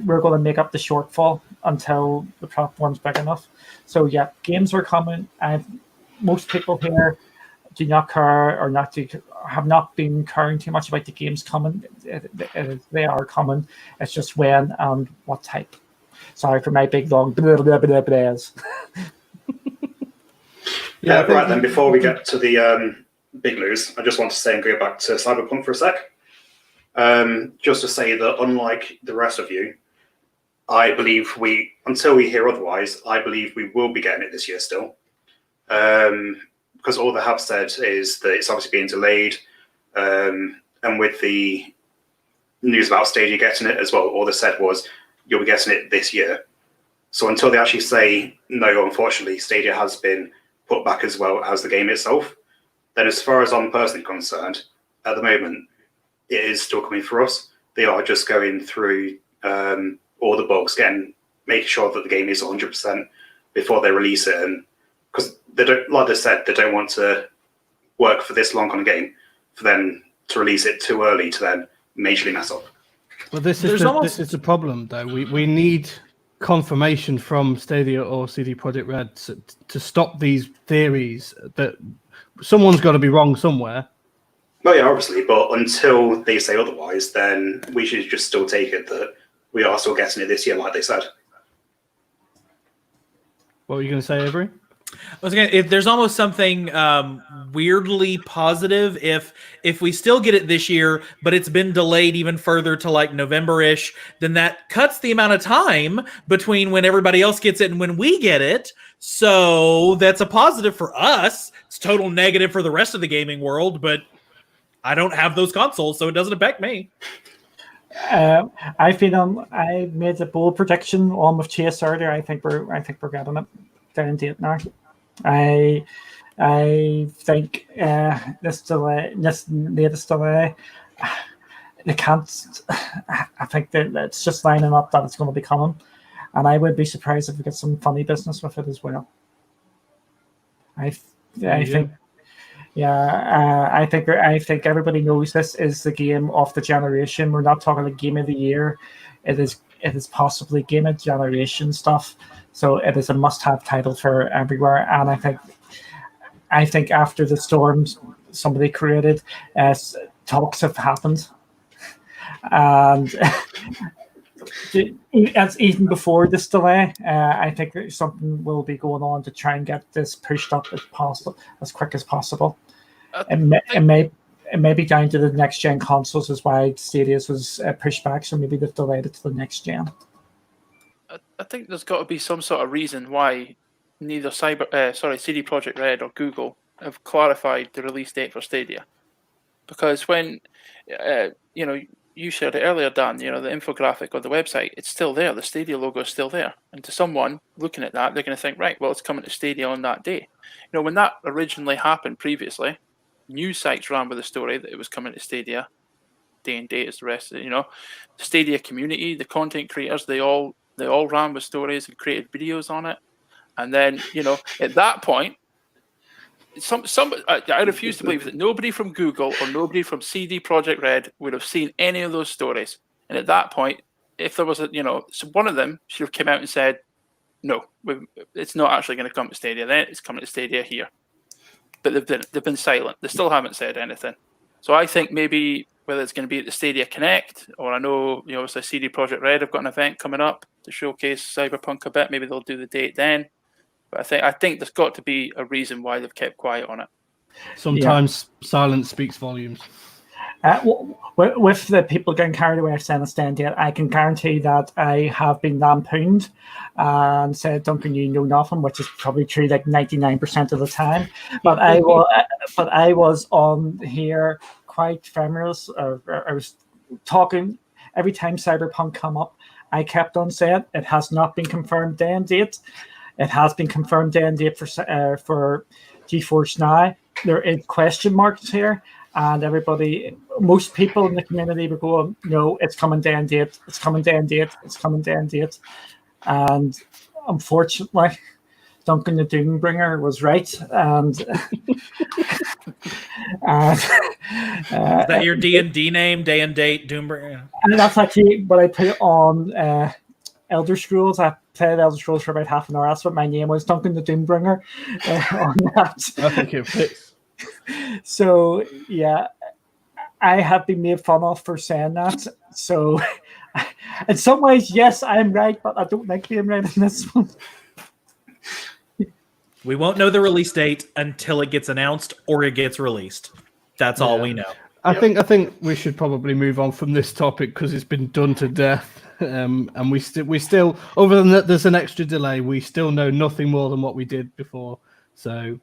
we're going to make up the shortfall until the platform's big enough. So yeah, games are coming, and most people here do not care or have not been caring too much about the games coming. They are coming. It's just when and what type. Sorry for my big long blah, blah, blah, blahs. Right then, before we get to the big news, I just want to say and go back to Cyberpunk for a sec. Just to say that unlike the rest of you, I believe until we hear otherwise, I believe we will be getting it this year still. Because all they have said is that it's obviously being delayed, and with the news about Stadia getting it as well, all they said was you'll be getting it this year. So until they actually say no, unfortunately, Stadia has been put back as well as the game itself, then as far as I'm personally concerned, at the moment, it is still coming for us. They are just going through all the bugs, making sure that the game is 100% before they release it, and because they don't, like they said, they don't want to work for this long on a game for them to release it too early to then majorly mess up. Well, this is the problem, though. We need confirmation from Stadia or CD Projekt Red to stop these theories that someone's got to be wrong somewhere. Well, yeah, obviously, but until they say otherwise, then we should just still take it that we are still getting it this year, like they said. What were you going to say, Avery? If there's almost something weirdly positive if we still get it this year, but it's been delayed even further to like November-ish, then that cuts the amount of time between when everybody else gets it and when we get it. So that's a positive for us. It's total negative for the rest of the gaming world, but I don't have those consoles, so it doesn't affect me. I made a bold prediction on with Chase earlier. I think we're getting it down to it now. I think this latest delay, they can't. I think that it's just lining up that it's going to be coming, and I would be surprised if we get some funny business with it as well. I think. Yeah, I think everybody knows this is the game of the generation. We're not talking the game of the year. It is possibly game of generation stuff. So it is a must-have title for everywhere. And I think after the storms somebody created, talks have happened, and as even before this delay, I think that something will be going on to try and get this pushed up as quick as possible. It may be down to the next gen consoles as why Stadia was pushed back, so maybe they've delayed it to the next gen. I think there's got to be some sort of reason why neither CD Projekt Red or Google have clarified the release date for Stadia, because when you shared it earlier, Dan, the infographic on the website, it's still there. The Stadia logo is still there. And to someone looking at that, they're going to think, right, well, it's coming to Stadia on that day. When that originally happened previously, news sites ran with the story that it was coming to Stadia day and date as the rest of it. The Stadia community, the content creators, they all ran with stories and created videos on it. And then, at that point, I refuse to believe that nobody from Google or nobody from CD Projekt Red would have seen any of those stories. And at that point, if there was so one of them should have come out and said, no, it's not actually going to come to Stadia. Then it's coming to Stadia here. But they've been silent. They still haven't said anything. So I think maybe whether it's going to be at the Stadia Connect, or I know obviously CD Projekt Red have got an event coming up to showcase Cyberpunk a bit. Maybe they'll do the date then. But I think there's got to be a reason why they've kept quiet on it. Sometimes silence speaks volumes. With the people getting carried away saying Stadia, I can guarantee that I have been lampooned and said, Duncan, you know nothing, which is probably true like 99% of the time. But I was on here quite famous. I was talking every time Cyberpunk come up. I kept on saying it has not been confirmed day and date. It has been confirmed day and date for GeForce Now. There is question marks here, and most people in the community were going, no, it's coming day and date, it's coming day and date, it's coming day and date. And unfortunately, Duncan the Doombringer was right. And is that your D&D name, day and date, Doombringer? And that's actually what I put on Elder Scrolls. I played Elder Scrolls for about half an hour. That's what my name was, Duncan the Doombringer. On that. I think it fits. So yeah, I have been made fun of for saying that. So in some ways, yes, I'm right, but I don't like being right in this one. We won't know the release date until it gets announced or it gets released. That's all we know. I think we should probably move on from this topic because it's been done to death. And we still, other than that, there's an extra delay. We still know nothing more than what we did before. So, do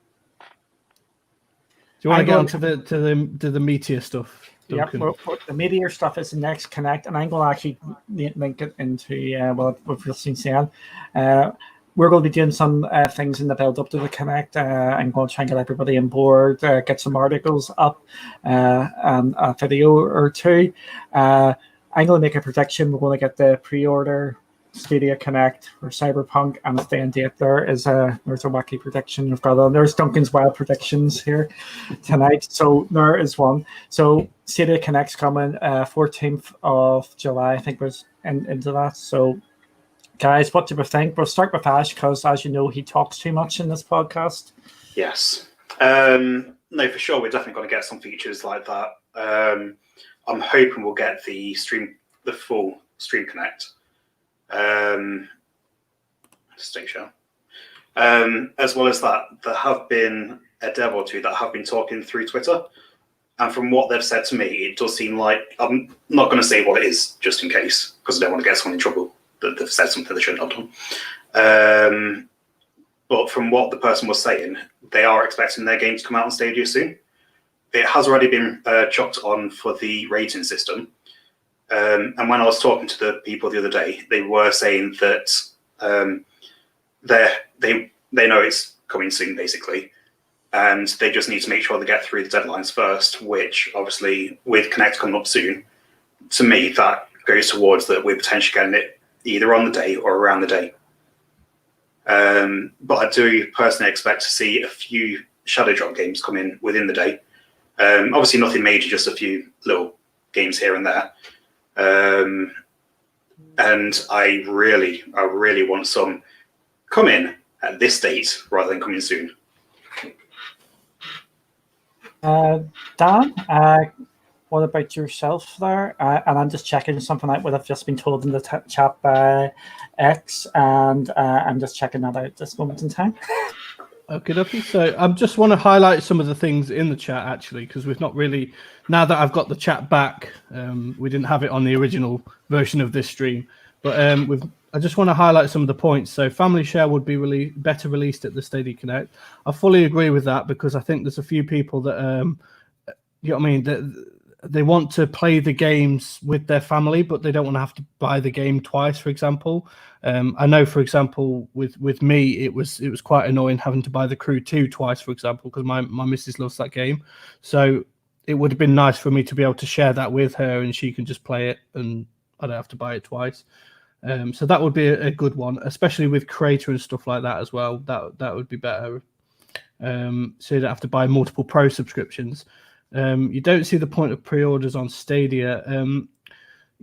you want to get on to the meteor stuff? Yeah, well, the meteor stuff is the next Connect, and I'm going to actually link it into what we've just been saying. We're going to be doing some things in the build up to the Connect. I'm going to try and get everybody on board, get some articles up, and a video or two. I'm going to make a prediction. We're going to get the pre-order Stadia Connect for Cyberpunk and a day and date. There's a wacky prediction. There's Duncan's wild predictions here tonight. So there is one. So Stadia Connect's coming 14th of July, I think was into that. So guys, what do we think? We'll start with Ash because, as you know, he talks too much in this podcast. Yes. No, for sure. We're definitely going to get some features like that. I'm hoping we'll get the full Stream Connect station. As well as that, there have been a dev or two that have been talking through Twitter. And from what they've said to me, it does seem like, I'm not going to say what it is just in case, because I don't want to get someone in trouble that they've said something they shouldn't have done. But from what the person was saying, they are expecting their game to come out on Stadia soon. It has already been chucked on for the rating system. And when I was talking to the people the other day, they were saying that they know it's coming soon, basically. And they just need to make sure they get through the deadlines first, which obviously with Connect coming up soon, to me, that goes towards that we're potentially getting it either on the day or around the day. But I do personally expect to see a few shadow drop games come in within the day. Obviously nothing major, just a few little games here and there. And I really want some come in at this date rather than coming soon. Dan, what about yourself there? And I'm just checking something out what I've just been told in the chat by X, and I'm just checking that out at this moment in time. Okay. So I just want to highlight some of the things in the chat, actually, because we've not really, now that I've got the chat back, we didn't have it on the original version of this stream, but I just want to highlight some of the points. So family share would be better released at the Stadia Connect. I fully agree with that, because I think there's a few people that, you know what I mean, that they want to play the games with their family, but they don't want to have to buy the game twice, for example. I know, for example, with me, it was quite annoying having to buy The Crew 2 twice, for example, because my missus loves that game. So it would have been nice for me to be able to share that with her, and she can just play it, and I don't have to buy it twice. So that would be a good one, especially with Crayta and stuff like that as well. That would be better. So you don't have to buy multiple Pro subscriptions. You don't see the point of pre-orders on Stadia.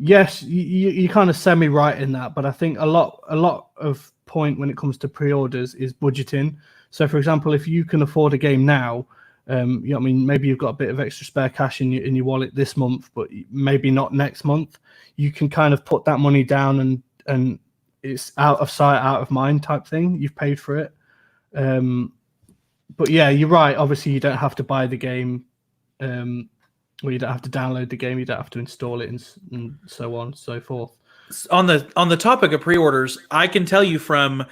Yes, you kind of semi-right in that, but I think a lot of point when it comes to pre-orders is budgeting. So, for example, if you can afford a game now, you know what I mean, maybe you've got a bit of extra spare cash in your wallet this month, but maybe not next month. You can kind of put that money down and it's out of sight, out of mind type thing. You've paid for it. But yeah, you're right. Obviously, you don't have to buy the game. Well, you don't have to download the game, you don't have to install it, and so on and so forth. On the topic of pre-orders, I can tell you from,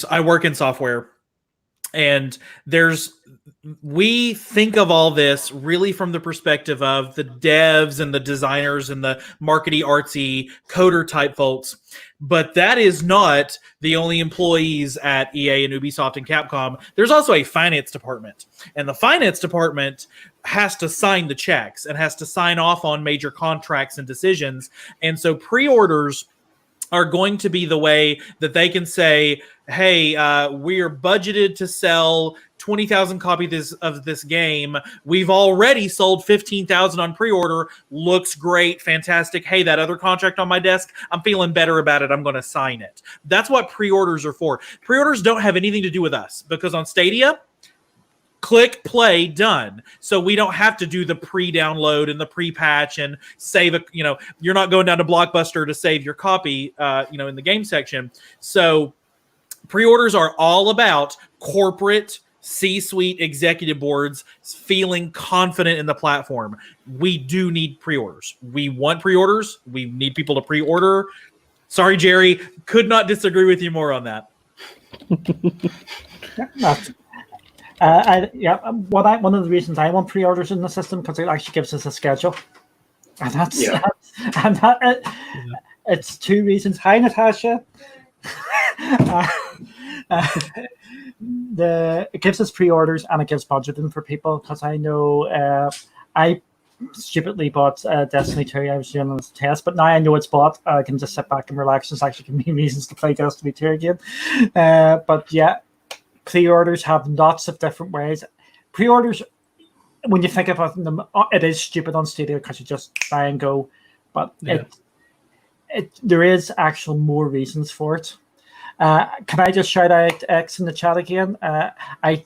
I work in software, and we think of all this really from the perspective of the devs and the designers and the markety artsy coder type folks. But that is not the only employees at EA and Ubisoft and Capcom. There's also a finance department, and the finance department has to sign the checks and has to sign off on major contracts and decisions. And so pre-orders are going to be the way that they can say, hey, we are budgeted to sell 20,000 copies of this game. We've already sold 15,000 on pre-order. Looks great. Fantastic. Hey, that other contract on my desk, I'm feeling better about it. I'm going to sign it. That's what pre-orders are for. Pre-orders don't have anything to do with us, because on Stadia, click, play, done. So we don't have to do the pre-download and the pre-patch and save a, you're not going down to Blockbuster to save your copy, in the game section. So pre-orders are all about corporate C-suite executive boards feeling confident in the platform. We do need pre-orders. We want pre-orders. We need people to pre-order. Sorry, Jerry, could not disagree with you more on that. One of the reasons I want pre-orders in the system, because it actually gives us a schedule, and it's two reasons. Hi, Natasha. It gives us pre-orders and it gives budgeting for people, because I know I stupidly bought Destiny 2. I was doing a test, but now I know it's bought. I can just sit back and relax. It's actually giving me reasons to play Destiny 2 again. But yeah. Pre-orders have lots of different ways. Pre-orders, when you think about them, it is stupid on Stadia because you just buy and go. But there is actual more reasons for it. Can I just shout out X in the chat again? I'm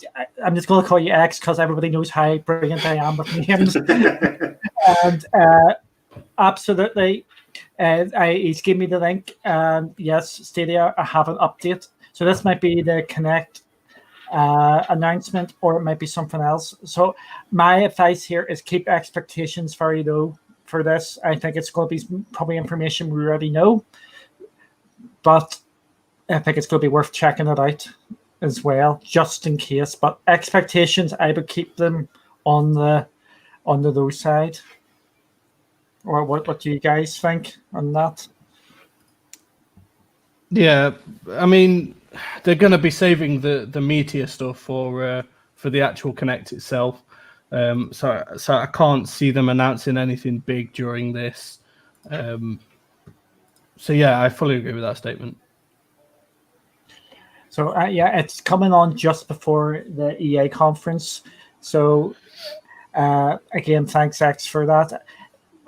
just going to call you X because everybody knows how brilliant I am with names. And absolutely, he's given me the link. And yes, Stadia, I have an update. So this might be the Connect announcement, or it might be something else. So my advice here is keep expectations very low for this. I think it's going to be probably information we already know, but I think it's going to be worth checking it out as well, just in case. But expectations, I would keep them on the low side. Or what do you guys think on that? Yeah, I mean, they're going to be saving the meatier stuff for the actual Connect itself. So I can't see them announcing anything big during this. So yeah, I fully agree with that statement. So yeah, it's coming on just before the EA conference. So again, thanks X for that.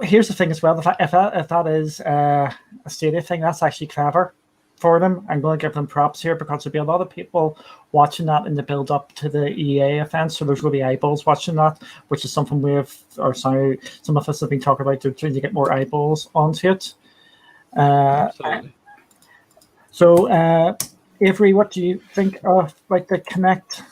Here's the thing as well: if that is a Stadia thing, that's actually clever for them. I'm going to give them props here because there'll be a lot of people watching that in the build up to the EA event. So there's going to be eyeballs watching that, which is something some of us have been talking about. They're trying to get more eyeballs onto it. Absolutely. So, Avery, what do you think of like the Kinect?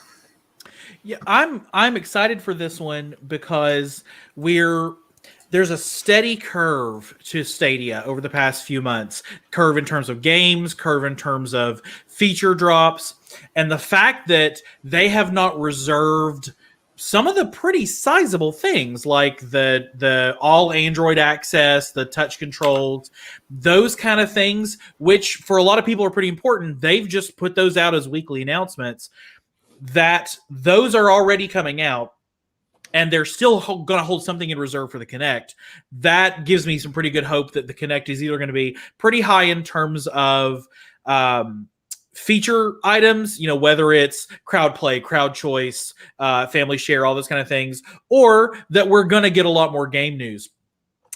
Yeah, I'm excited for this one because there's a steady curve to Stadia over the past few months. Curve in terms of games, curve in terms of feature drops, and the fact that they have not reserved some of the pretty sizable things like the all Android access, the touch controls, those kind of things, which for a lot of people are pretty important. They've just put those out as weekly announcements. That those are already coming out, and they're still going to hold something in reserve for the Kinect. That gives me some pretty good hope that the Kinect is either going to be pretty high in terms of feature items, whether it's crowd play, crowd choice, family share, all those kind of things, or that we're going to get a lot more game news.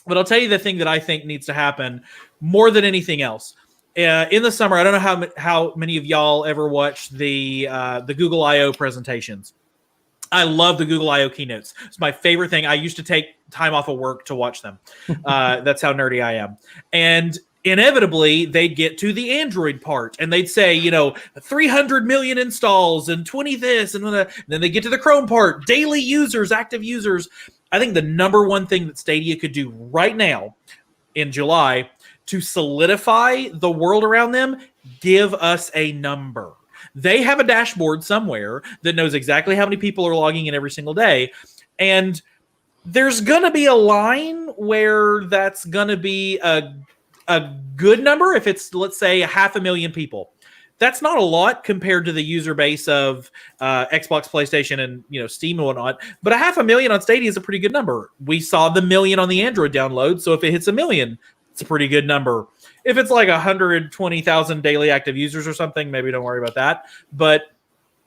But I'll tell you the thing that I think needs to happen more than anything else. In the summer, I don't know how many of y'all ever watched the Google I/O presentations. I love the Google I/O keynotes. It's my favorite thing. I used to take time off of work to watch them. That's how nerdy I am. And inevitably, they'd get to the Android part, and they'd say, 300 million installs and 20 this, and then they get to the Chrome part, daily users, active users. I think the number one thing that Stadia could do right now in July to solidify the world around them, give us a number. They have a dashboard somewhere that knows exactly how many people are logging in every single day. And there's going to be a line where that's going to be a good number. If it's, let's say, 500,000 people. That's not a lot compared to the user base of Xbox, PlayStation, and Steam and whatnot. But 500,000 on Stadia is a pretty good number. We saw the 1 million on the Android download. So if it hits 1 million, it's a pretty good number. If it's like 120,000 daily active users or something, maybe don't worry about that. But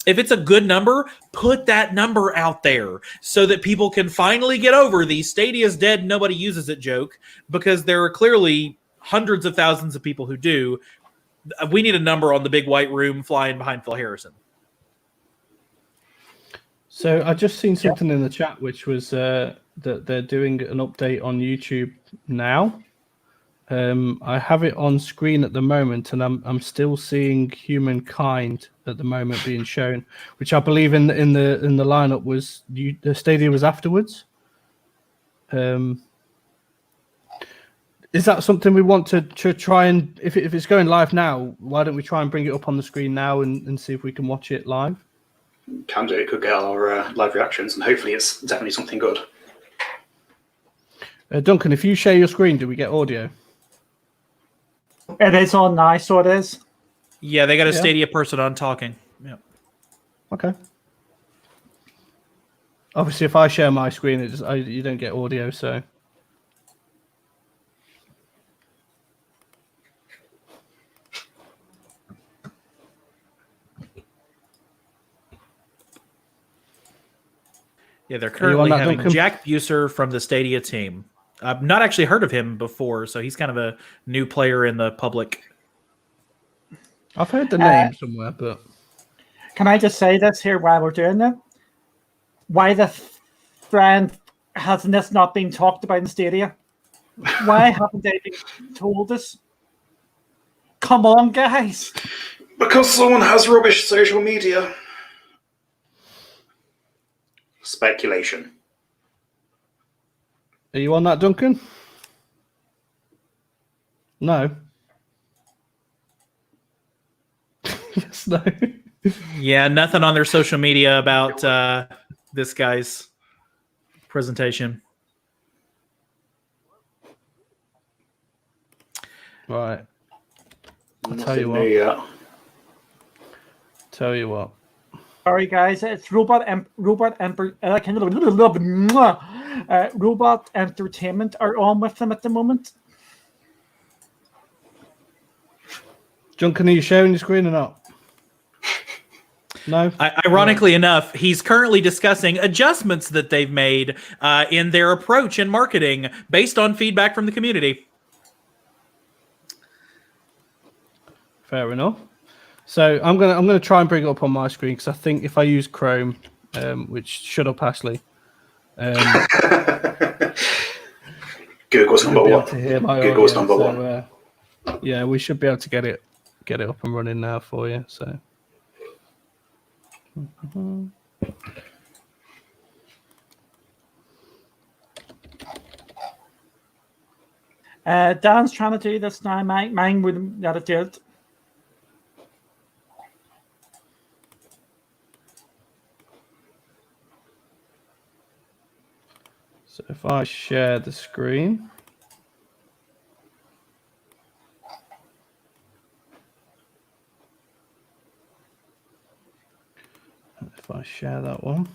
if it's a good number, put that number out there so that people can finally get over the Stadia's dead, nobody uses it joke, because there are clearly hundreds of thousands of people who do. We need a number on the big white room flying behind Phil Harrison. So I just seen something in the chat, which was that they're doing an update on YouTube now. I have it on screen at the moment, and I'm still seeing Humankind at the moment being shown, which I believe in the lineup was the Stadia was afterwards. Is that something we want to try and if it's going live now, why don't we try and bring it up on the screen now and see if we can watch it live? Can do. It could get our live reactions, and hopefully it's definitely something good. Duncan, if you share your screen, do we get audio? It is on now, so it is. Yeah, they got a Stadia person on talking. Yeah. Okay. Obviously, if I share my screen, you don't get audio, so. Yeah, they're currently having Jack Buser from the Stadia team. I've not actually heard of him before, so he's kind of a new player in the public. I've heard the name somewhere, but... Can I just say this here while we're doing it? Why the friend hasn't this not been talked about in Stadia? Why haven't they been told us? Come on, guys. Because someone has rubbish social media. Speculation. Are you on that, Duncan? No. Yes, no. Yeah, nothing on their social media about this guy's presentation. Right. I'll tell you what. Sorry, guys. It's Robot Entertainment are on with them at the moment. Duncan, are you sharing your screen or not? No. Ironically enough, he's currently discussing adjustments that they've made in their approach and marketing based on feedback from the community. Fair enough. So I'm gonna try and bring it up on my screen because I think if I use Chrome, which shut up Ashley, Google's number be able one. to hear my Google's audio. number one. Yeah, we should be able to get it up and running now for you. So. Dan's trying to do this now. Mine wouldn't let it do it. So if I share the screen. If I share that one.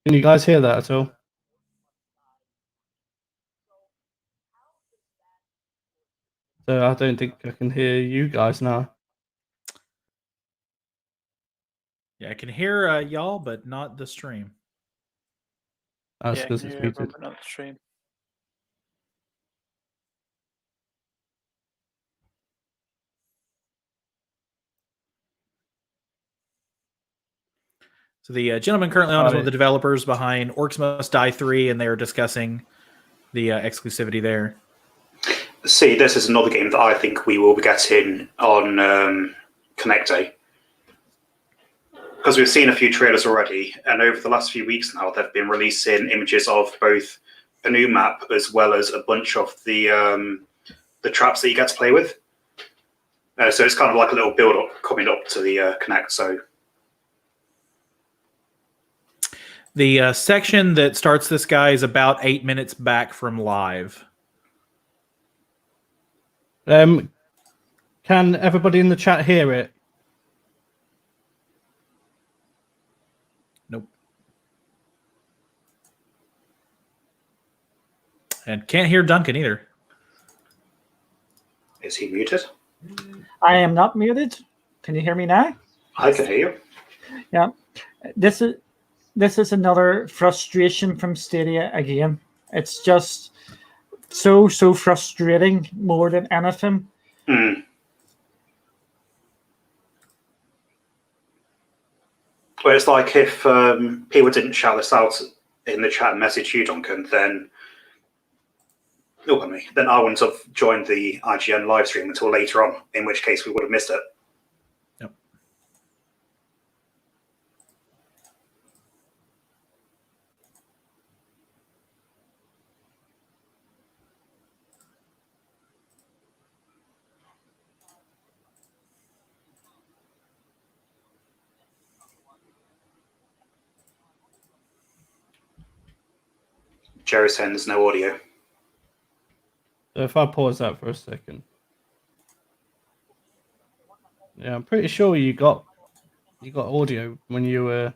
Can you guys hear that at all? So I don't think I can hear you guys now. Yeah, I can hear y'all, but not the stream. That's Yeah, because can it's hear muted. everyone, but not the stream. So the gentleman currently on is one of the developers behind Orcs Must Die 3, and they are discussing the exclusivity there. See, this is another game that I think we will be getting on Connect Day. Because we've seen a few trailers already, and over the last few weeks now, they've been releasing images of both a new map as well as a bunch of the traps that you get to play with. So it's kind of like a little build-up coming up to the Connect. So the section that starts this guy is about 8 minutes back from live. Can everybody in the chat hear it? Nope. And can't hear Duncan either. is he muted? I am not muted. Can you hear me now? I can hear you. Yeah. This is another frustration from Stadia again. It's just so frustrating more than anything. Mm. Well, it's like if people didn't shout this out in the chat and message you, Duncan, then I wouldn't have joined the IGN live stream until later on, in which case we would have missed it. Yep. Jerry saying there's no audio. So if I pause that for a second. Yeah, I'm pretty sure you got audio when you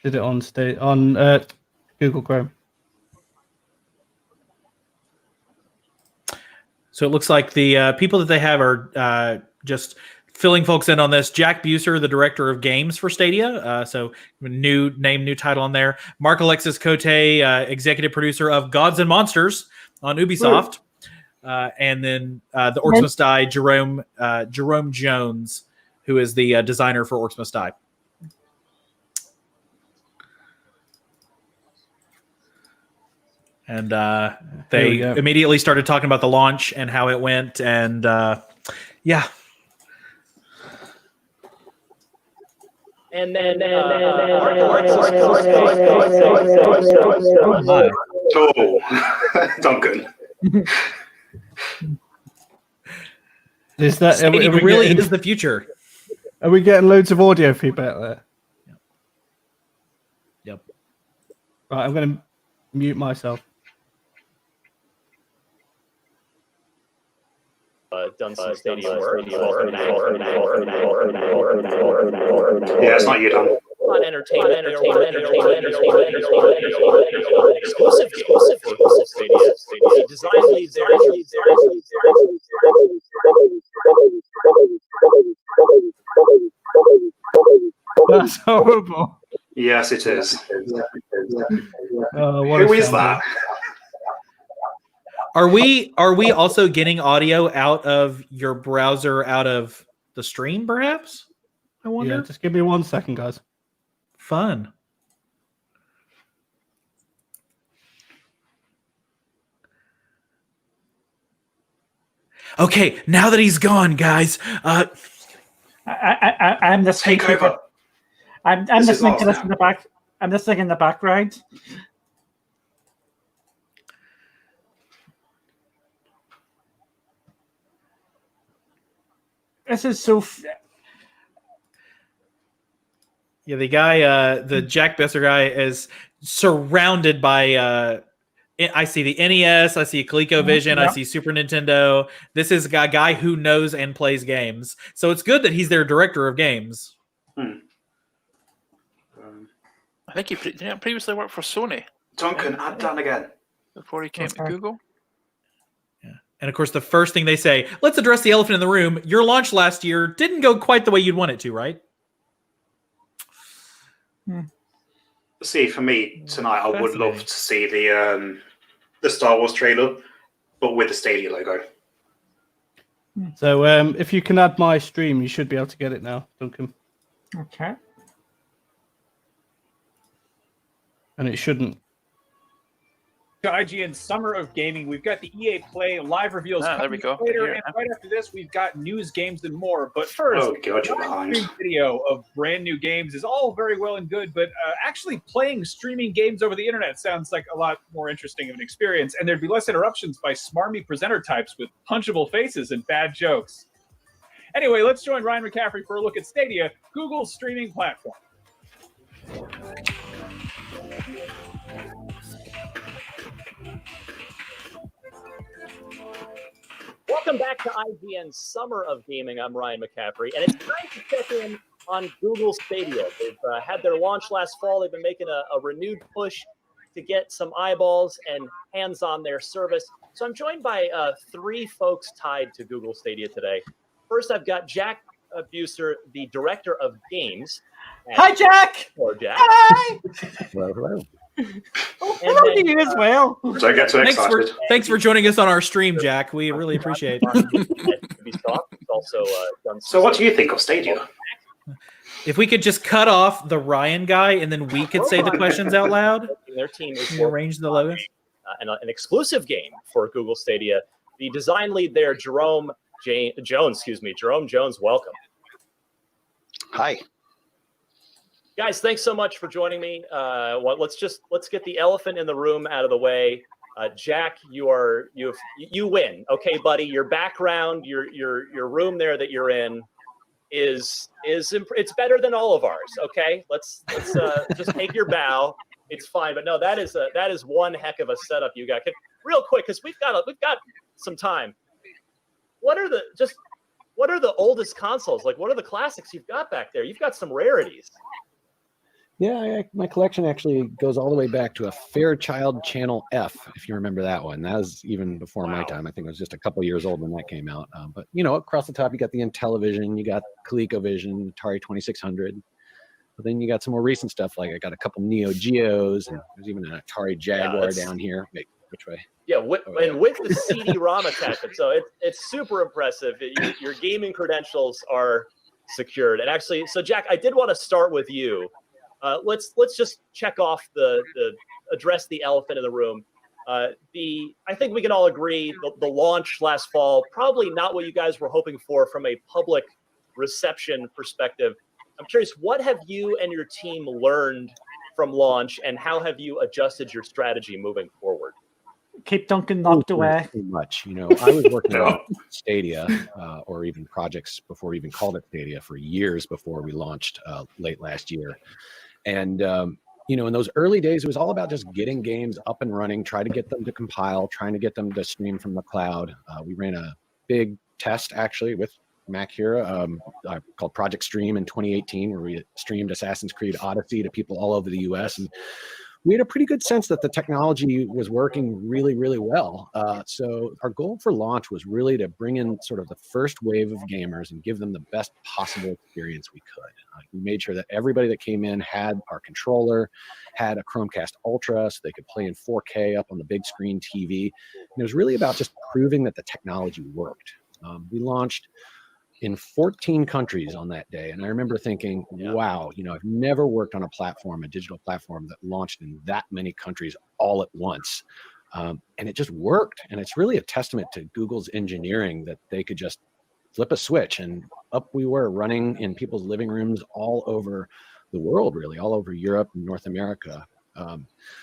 did it on Google Chrome. So it looks like the people that they have are just filling folks in on this. Jack Buser, the director of games for Stadia. So new title on there. Mark Alexis Cote, executive producer of Gods and Monsters on Ubisoft. And then the Orcs Must Die, Jerome Jones, who is the designer for Orcs Must Die. And they immediately started talking about the launch and how it went. And yeah. And then Duncan. Is that Stadia really is the future? Are we getting loads of audio feedback there? Yep. Right, I'm going to mute myself. done some Stadia work. Yeah, it's not you, Don. Not entertainment, exclusive games for Stadia. The design lead there. That's horrible. Yes, it is. Oh, what Who a is shame. that? Are we also getting audio out of your browser, out of the stream, perhaps? I wonder. Yeah, just give me 1 second, guys. Fun. Okay, now that he's gone, guys. I'm listening. Take over. I'm This is listening to ours this now. in the back. I'm listening in the background. This is so. Yeah, the guy, the Jack Besser guy, is surrounded by. I see the NES, I see ColecoVision, I Yeah. see Super Nintendo. This is a guy who knows and plays games, so it's good that he's their director of games. I think he didn't previously work for Sony Duncan, add Dan again. before he came to Okay. Google. And of course, the first thing they say, let's address the elephant in the room. Your launch last year didn't go quite the way you'd want it to, right? See, for me tonight, I would love to see the Star Wars trailer, but with the Stadia logo. So if you can add my stream, you should be able to get it now, Duncan. Okay. And it shouldn't. To IGN Summer of Gaming, we've got the EA Play live reveals There coming we go. later, Here. and right after this, we've got news, games, and more. But first, Oh God, you're live behind. stream video of brand new games is all very well and good, but actually playing streaming games over the internet sounds like a lot more interesting of an experience, and there'd be less interruptions by smarmy presenter types with punchable faces and bad jokes. Anyway, let's join Ryan McCaffrey for a look at Stadia, Google's streaming platform. Welcome back to IGN Summer of Gaming. I'm Ryan McCaffrey, and it's time to check in on Google Stadia. They've had their launch last fall. They've been making a renewed push to get some eyeballs and hands on their service. So I'm joined by three folks tied to Google Stadia today. First, I've got Jack Buser, the director of games. Hi, Jack. Hello, Jack. Hi. Hello. Hello to you as well. Don't get too excited. Thanks for joining us on our stream, Jack. We really appreciate it. He's also done So, what do you think of Stadia? If we could just cut off the Ryan guy and then we could say the questions out loud. Their team is Can you arrange the logo? an exclusive game for Google Stadia. The design lead there, Jerome Jones, welcome. Hi. Guys, thanks so much for joining me. Let's get the elephant in the room out of the way. Jack, you win. Okay, buddy. Your background, your room there that you're in is it's better than all of ours. Okay, let's just take your bow. It's fine, but no, that is one heck of a setup you got. Real quick, because we've got some time. What are the oldest consoles? Like, what are the classics you've got back there? You've got some rarities. Yeah, my collection actually goes all the way back to a Fairchild Channel F, if you remember that one. That was even before my time. I think it was just a couple years old when that came out. But, across the top, you got the Intellivision, you got ColecoVision, Atari 2600. But then you got some more recent stuff, like I got a couple Neo Geos, and there's even an Atari Jaguar down here. Wait, which way? Yeah, with the CD-ROM attachment. So it's super impressive. Your gaming credentials are secured. And actually, so Jack, I did want to start with you. Let's just check off address the elephant in the room. I think we can all agree the launch last fall, probably not what you guys were hoping for from a public reception perspective. I'm curious, what have you and your team learned from launch, and how have you adjusted your strategy moving forward? Keep Duncan knocked away. Too much. I was working on Stadia, or even projects before we even called it Stadia, for years before we launched late last year. And, in those early days, it was all about just getting games up and running, trying to get them to compile, trying to get them to stream from the cloud. We ran a big test actually with Macura called Project Stream in 2018, where we streamed Assassin's Creed Odyssey to people all over the US. And we had a pretty good sense that the technology was working really, really well. So our goal for launch was really to bring in sort of the first wave of gamers and give them the best possible experience we could. We made sure that everybody that came in had our controller, had a Chromecast Ultra, so they could play in 4K up on the big screen TV. And it was really about just proving that the technology worked. We launched in 14 countries on that day. And I remember thinking, wow, I've never worked on a digital platform that launched in that many countries all at once. And it just worked. And it's really a testament to Google's engineering that they could just flip a switch and up we were, running in people's living rooms all over the world, really, all over Europe and North America.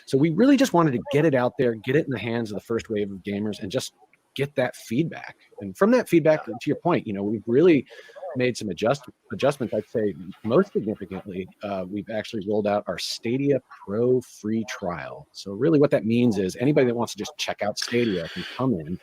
So we really just wanted to get it out there, get it in the hands of the first wave of gamers, and just get that feedback. And from that feedback, to your point, we've really made some adjustments. I'd say most significantly, we've actually rolled out our Stadia Pro free trial. So really what that means is anybody that wants to just check out Stadia can come in,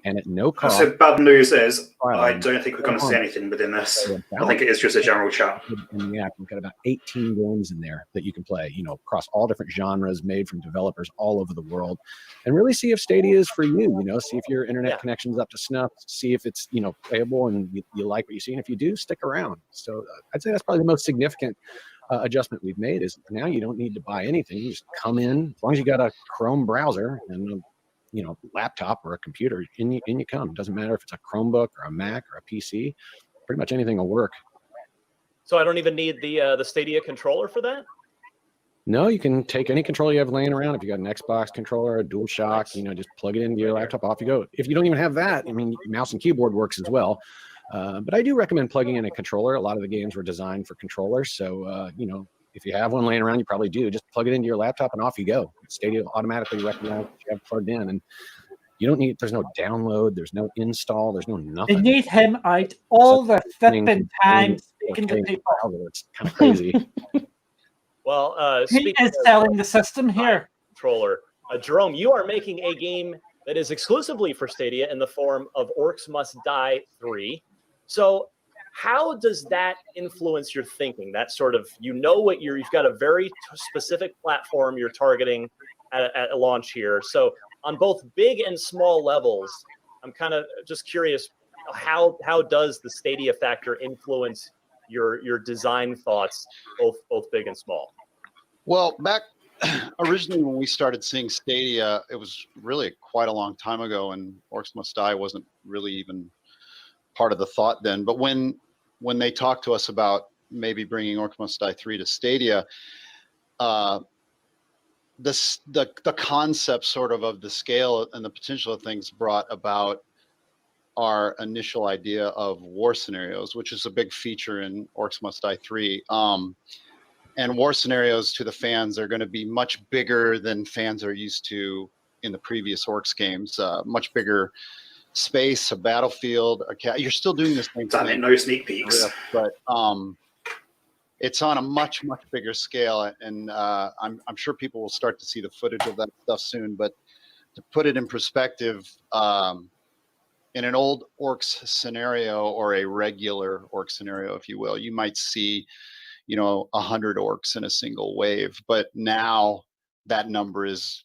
and at no cost. So bad news is, I don't think we're going to see anything within this. I think it is just a general chat. In the app, we've got about 18 games in there that you can play, across all different genres, made from developers all over the world, and really see if Stadia is for you. See if your internet connection's up to snuff, see if it's playable and you like what you see, and if you do, stick around. So I'd say that's probably the most significant adjustment we've made. Is now you don't need to buy anything; you just come in, as long as you got a Chrome browser and laptop or a computer, in you come. It doesn't matter if it's a Chromebook or a Mac or a PC. Pretty much anything will work. So I don't even need the Stadia controller for that? No, you can take any controller you have laying around. If you got an Xbox controller, a DualShock, just plug it into your laptop, off you go. If you don't even have that, mouse and keyboard works as well. But I do recommend plugging in a controller. A lot of the games were designed for controllers. So, if you have one laying around, you probably do. Just plug it into your laptop and off you go. Stadia automatically recognizes you have plugged in, and there's no download, there's no install, there's no nothing. They need him out all the flipping time speaking to people. It's kind of crazy. Well, he is selling the system here. Controller. Jerome, you are making a game that is exclusively for Stadia in the form of Orcs Must Die 3. So how does that influence your thinking? That sort of, you've got a very specific platform you're targeting at launch here. So on both big and small levels, I'm kind of just curious, how does the Stadia factor influence your design thoughts, both big and small? Well, back originally when we started seeing Stadia, it was really quite a long time ago, and Orcs Must Die wasn't really even part of the thought then. But when they talked to us about maybe bringing Orcs Must Die 3 to Stadia, the concept sort of the scale and the potential of things brought about our initial idea of war scenarios, which is a big feature in Orcs Must Die 3. And war scenarios to the fans are going to be much bigger than fans are used to in the previous Orcs games. Much bigger space, a battlefield. You're still doing this thing. Damn it, no sneak peeks. But it's on a much bigger scale, and I'm sure people will start to see the footage of that stuff soon. But to put it in perspective, in an old Orcs scenario, or a regular Orc scenario, if you will, you might see 100 Orcs in a single wave. But now that number is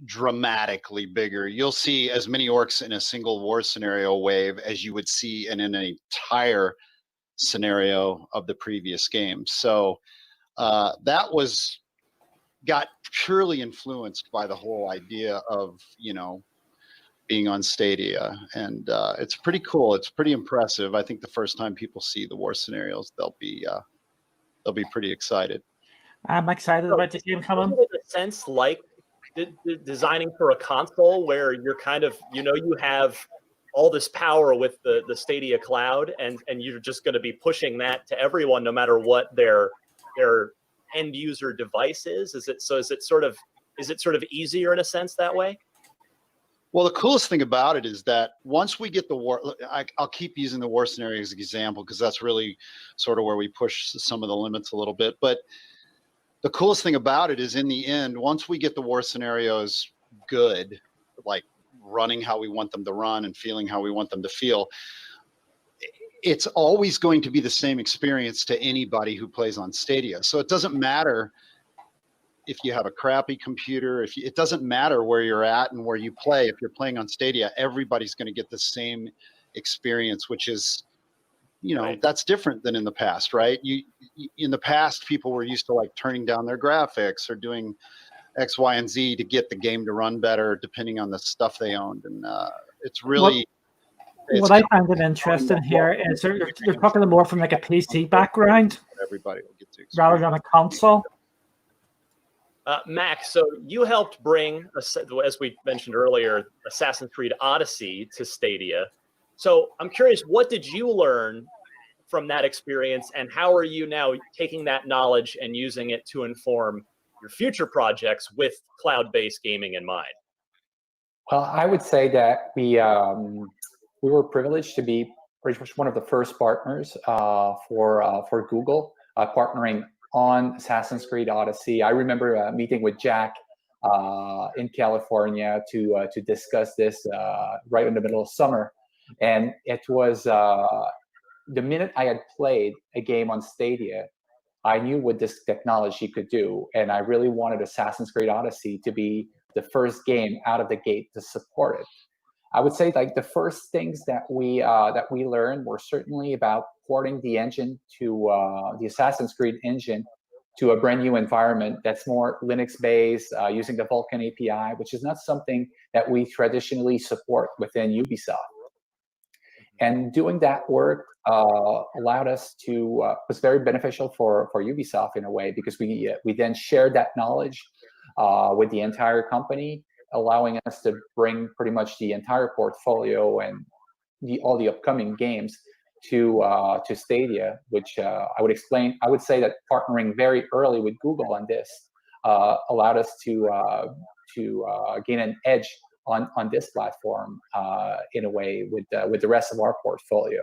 dramatically bigger. You'll see as many Orcs in a single war scenario wave as you would see in an entire scenario of the previous game. So that got purely influenced by the whole idea of being on Stadia, and it's pretty cool. It's pretty impressive. I think the first time people see the war scenarios, they'll be pretty excited. I'm excited about the game coming. In a sense, like designing for a console where you're kind of, you have all this power with the Stadia cloud, and you're just going to be pushing that to everyone, no matter what their end user device is. Is it sort of easier in a sense that way? Well, the coolest thing about it is that once we get the war, I'll keep using the war scenario as an example because that's really sort of where we push some of the limits a little bit. But the coolest thing about it is, in the end, once we get the war scenarios good, like running how we want them to run and feeling how we want them to feel, it's always going to be the same experience to anybody who plays on Stadia. So it doesn't matter if you have a crappy computer, it doesn't matter where you're at and where you play. If you're playing on Stadia, everybody's going to get the same experience, which is, Right. that's different than in the past, right? In the past, people were used to like turning down their graphics or doing X, Y, and Z to get the game to run better, depending on the stuff they owned. And it's really What I find it interesting here is they're talking more from like a PC background everybody will get to rather than a console. Max, so you helped bring, as we mentioned earlier, Assassin's Creed Odyssey to Stadia. So I'm curious, what did you learn from that experience, and how are you now taking that knowledge and using it to inform your future projects with cloud-based gaming in mind? Well, I would say that we were privileged to be pretty much one of the first partners for Google, partnering on Assassin's Creed Odyssey. I remember meeting with Jack in California to discuss this right in the middle of summer, and it was the minute I had played a game on Stadia, I knew what this technology could do, and I really wanted Assassin's Creed Odyssey to be the first game out of the gate to support it. I would say like the first things that we learned were certainly about porting the engine to the Assassin's Creed engine to a brand new environment that's more Linux-based, using the Vulkan API, which is not something that we traditionally support within Ubisoft. And doing that work allowed us to was very beneficial for Ubisoft in a way, because we then shared that knowledge with the entire company, allowing us to bring pretty much the entire portfolio and all the upcoming games to Stadia, which I would say that partnering very early with Google on this allowed us to gain an edge on this platform in a way with the rest of our portfolio.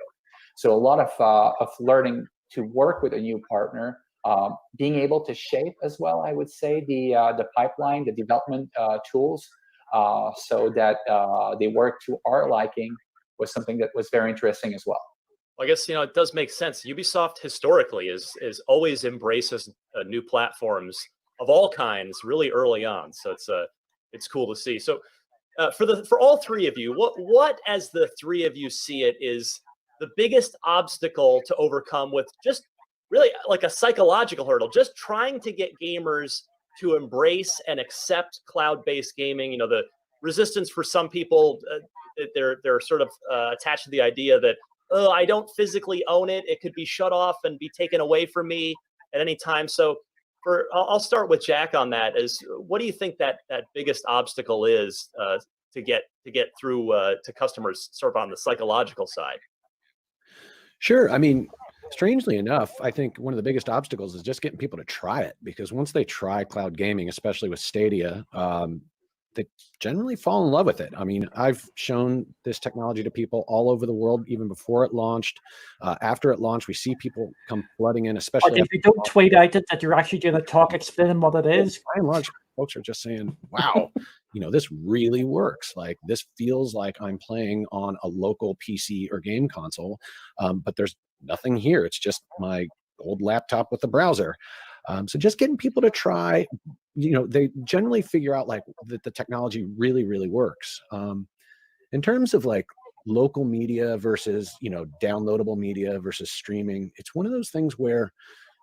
So a lot of learning to work with a new partner, being able to shape as well, I would say, the pipeline, the development tools, so that they work to our liking, was something that was very interesting as well. Well, I guess, it does make sense. Ubisoft historically is always embraces new platforms of all kinds really early on. So it's cool to see. So for all three of you, what as the three of you see it is the biggest obstacle to overcome with just really like a psychological hurdle, just trying to get gamers to embrace and accept cloud-based gaming? The resistance for some people, they're sort of attached to the idea that, oh, I don't physically own it. It could be shut off and be taken away from me at any time. So I'll start with Jack on that. What do you think that biggest obstacle is to get through to customers sort of on the psychological side? Sure. I mean, strangely enough, I think one of the biggest obstacles is just getting people to try it, because once they try cloud gaming, especially with Stadia, they generally fall in love with it. I mean, I've shown this technology to people all over the world, even before it launched. After it launched, we see people come flooding in, especially. If you don't tweet out that you're actually doing a talk explaining what it is. By and large, folks are just saying, wow, this really works. Like, this feels like I'm playing on a local PC or game console, but there's nothing here. It's just my old laptop with a browser. So just getting people to try, they generally figure out like that the technology really, really works. In terms of like local media versus, downloadable media versus streaming, it's one of those things where,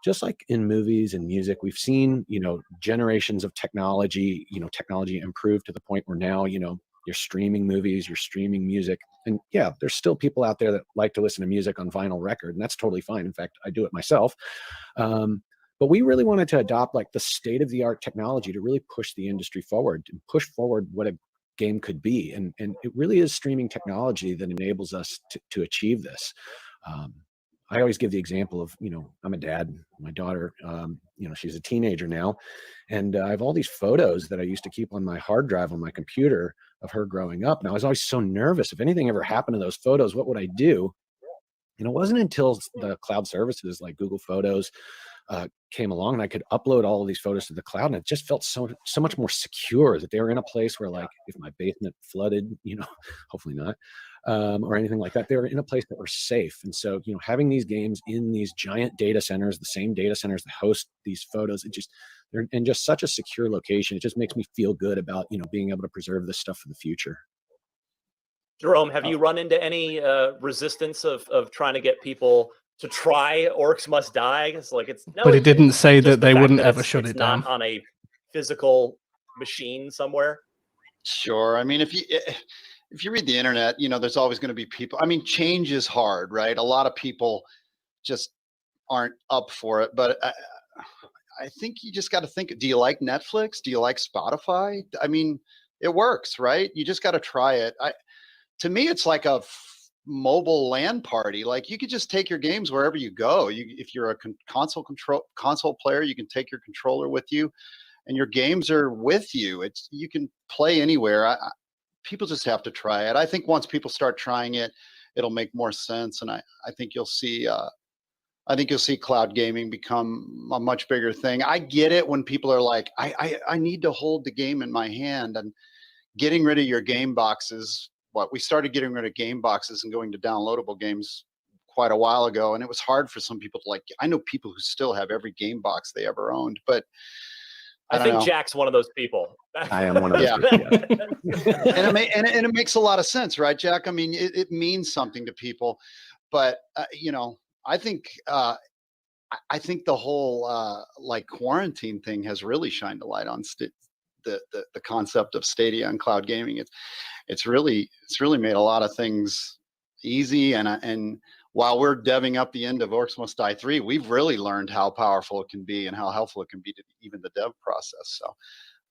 just like in movies and music, we've seen, generations of technology, technology improve to the point where now, you're streaming movies, you're streaming music. And yeah, there's still people out there that like to listen to music on vinyl record, and that's totally fine. In fact, I do it myself. But we really wanted to adopt like the state-of-the-art technology to really push the industry forward and push forward what a game could be. And it really is streaming technology that enables us to achieve this. I always give the example of, I'm a dad, my daughter, she's a teenager now, and I have all these photos that I used to keep on my hard drive on my computer of her growing up. And I was always so nervous. If anything ever happened to those photos, what would I do? And it wasn't until the cloud services like Google Photos came along and I could upload all of these photos to the cloud, and it just felt so much more secure that they were in a place where, like, if my basement flooded, hopefully not, or anything like that. They were in a place that were safe. And so, having these games in these giant data centers, the same data centers that host these photos, they're in just such a secure location. It just makes me feel good about, being able to preserve this stuff for the future. Jerome, have you run into any resistance of trying to get people to try Orcs Must Die? But it didn't say that they wouldn't ever it's shut it down. not on a physical machine somewhere. Sure. I mean, if you read the internet, there's always going to be people. I mean, change is hard, right? A lot of people just aren't up for it. But I think you just got to think, do you like Netflix? Do you like Spotify? I mean, it works, right? You just got to try it. To me, it's like a mobile LAN party. Like, you could just take your games wherever you go. If you're a console player, you can take your controller with you, and your games are with you. You can play anywhere. People just have to try it. I think once people start trying it, it'll make more sense, and I think you'll see. I think you'll see cloud gaming become a much bigger thing. I get it when people are like, I need to hold the game in my hand, and getting rid of your game boxes. We started getting rid of game boxes and going to downloadable games quite a while ago, and it was hard for some people to I know people who still have every game box they ever owned, but I think Jack's one of those people. I am one of those people. And it makes a lot of sense, right, Jack? I mean, it means something to people, but I think the whole quarantine thing has really shined a light on the concept of Stadia and cloud gaming. It's really made a lot of things easy, and while we're deving up the end of Orcs Must Die 3, we've really learned how powerful it can be and how helpful it can be to even the dev process. So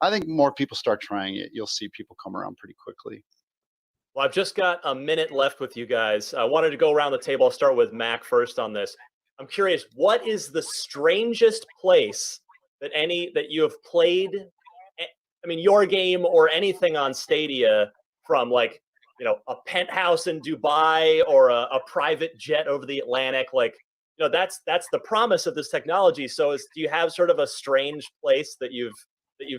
I think more people start trying it, you'll see people come around pretty quickly. Well, I've just got a minute left with you guys. I wanted to go around the table. I'll start with Mac first on this. I'm curious, what is the strangest place that you have played, I mean, your game or anything on Stadia, from a penthouse in Dubai or a private jet over the Atlantic? That's the promise of this technology. So do you have sort of a strange place that you've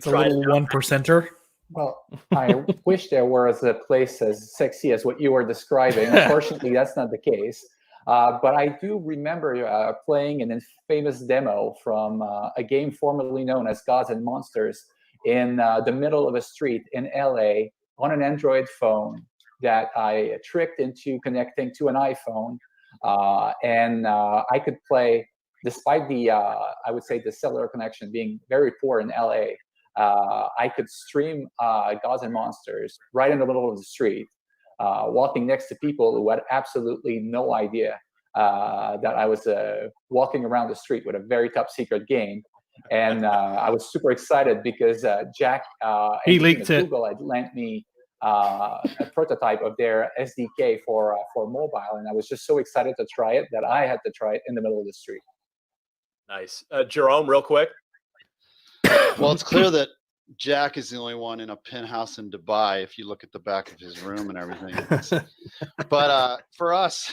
tried? A little 1%er. Well, I wish there was a place as sexy as what you were describing. Unfortunately, that's not the case. But I do remember playing an infamous demo from a game formerly known as Gods and Monsters in the middle of a street in LA on an Android phone that I tricked into connecting to an iPhone. And I could play, despite I would say the cellular connection being very poor in LA, I could stream Gods and Monsters right in the middle of the street, walking next to people who had absolutely no idea that I was walking around the street with a very top secret game. And I was super excited because Jack he leaked it. Google had lent me a prototype of their SDK for mobile, and I was just so excited to try it that I had to try it in the middle of the street. Nice. Jerome, real quick. Well, it's clear that Jack is the only one in a penthouse in Dubai, if you look at the back of his room and everything. But for us,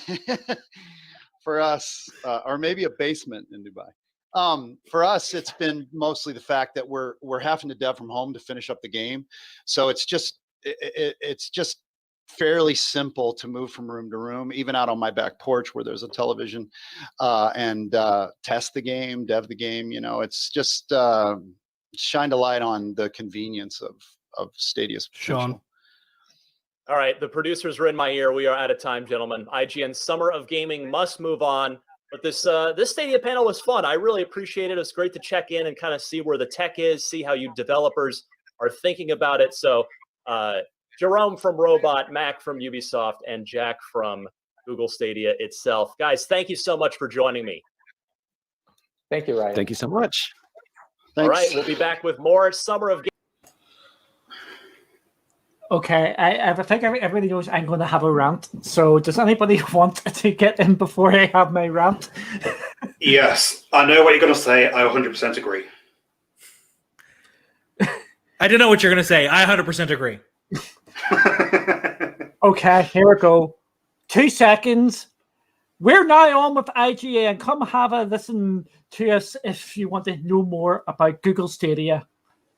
or maybe a basement in Dubai. For us, it's been mostly the fact that we're having to dev from home to finish up the game. So it's just fairly simple to move from room to room, even out on my back porch where there's a television, and test the game, dev the game. It's just shined a light on the convenience of Stadia's potential. Sean. All right, the producers are in my ear. We are out of time, gentlemen. IGN Summer of Gaming must move on. But this Stadia panel was fun. I really appreciate it. It's great to check in and kind of see where the tech is, see how you developers are thinking about it. So Jerome from Robot, Mac from Ubisoft, and Jack from Google Stadia itself. Guys, thank you so much for joining me. Thank you, Ryan. Thank you so much. Thanks. All right, we'll be back with more Summer of Gaming. Okay, I think everybody knows I'm going to have a rant. So does anybody want to get in before I have my rant? Yes, I know what you're going to say. I 100% agree. I don't know what you're going to say. I 100% agree. Okay, here we go. 2 seconds. We're now on with IGN. Come have a listen to us if you want to know more about Google Stadia.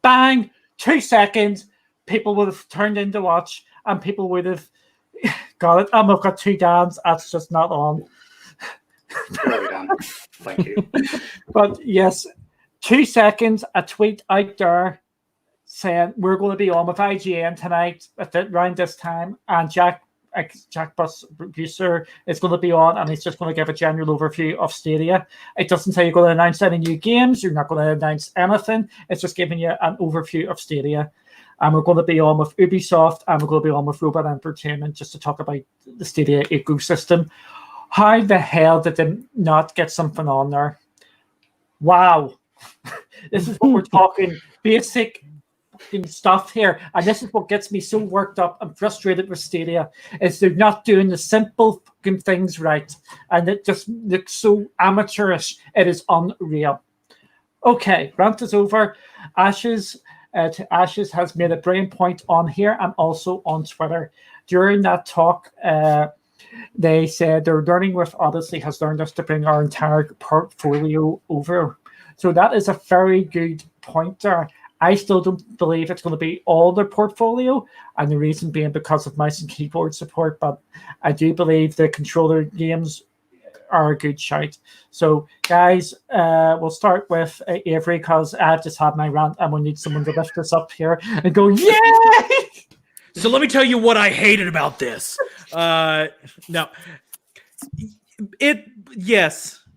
Bang! 2 seconds. People would have turned in to watch, and people would have Got it. We've got 2 Dans. That's just not on. There we go. Thank you. But yes, 2 seconds, a tweet out there saying we're going to be on with IGN tonight around this time, and Jack Bus producer is going to be on, and he's just going to give a general overview of Stadia. It doesn't say you're going to announce any new games. You're not going to announce anything. It's just giving you an overview of Stadia. And we're going to be on with Ubisoft, and we're going to be on with Robot Entertainment just to talk about the Stadia ecosystem. How the hell did they not get something on there? Wow. This is what we're talking, basic stuff here. And this is what gets me so worked up and frustrated with Stadia, is they're not doing the simple fucking things right. And it just looks so amateurish. It is unreal. Okay, rant is over. Ashes has made a brilliant point on here and also on Twitter. During that talk, they said their learning with Odyssey has learned us to bring our entire portfolio over. So that is a very good point there. I still don't believe it's going to be all their portfolio, and the reason being because of mouse and keyboard support, but I do believe the controller games are a good shout. So, guys, we'll start with Avery, because I've just had my rant and we need someone to lift us up here and go, yay! So let me tell you what I hated about this. No,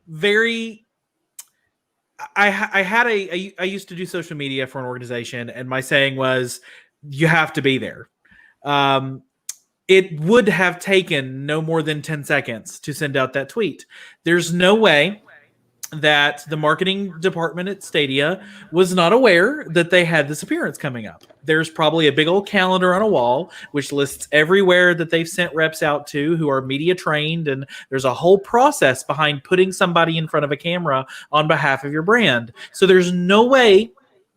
very. I used to do social media for an organization, and my saying was, you have to be there. It would have taken no more than 10 seconds to send out that tweet. There's no way that the marketing department at Stadia was not aware that they had this appearance coming up. There's probably a big old calendar on a wall which lists everywhere that they've sent reps out to who are media trained, and there's a whole process behind putting somebody in front of a camera on behalf of your brand. So there's no way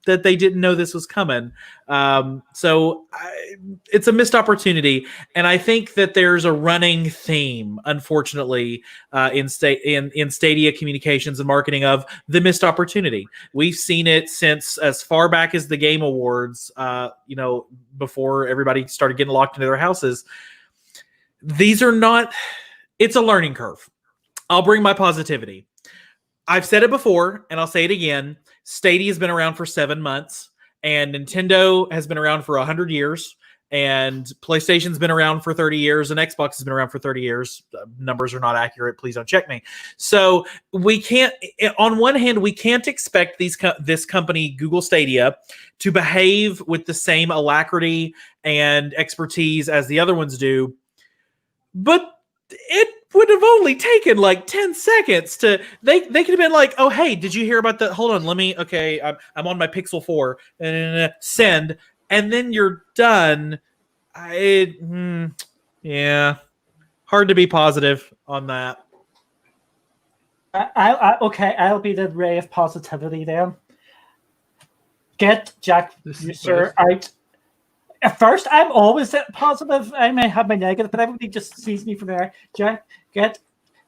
that they didn't know this was coming. It's a missed opportunity. And I think that there's a running theme, unfortunately, in Stadia communications and marketing of the missed opportunity. We've seen it since as far back as the Game Awards, before everybody started getting locked into their houses. It's a learning curve. I'll bring my positivity. I've said it before, and I'll say it again. Stadia has been around for 7 months, and Nintendo has been around for 100 years, and PlayStation's been around for 30 years, and Xbox has been around for 30 years. Numbers are not accurate. Please don't check me. So we can't, on one hand, we can't expect this company, Google Stadia, to behave with the same alacrity and expertise as the other ones do, but it would have only taken like 10 seconds to they could have been like, oh hey, did you hear about that? Hold on, I'm on my Pixel 4 and send, and then you're done. Hard to be positive on that. I'll be the ray of positivity then. Get Jack User out. At first, I'm always positive. I may have my negative, but everybody just sees me from there. Get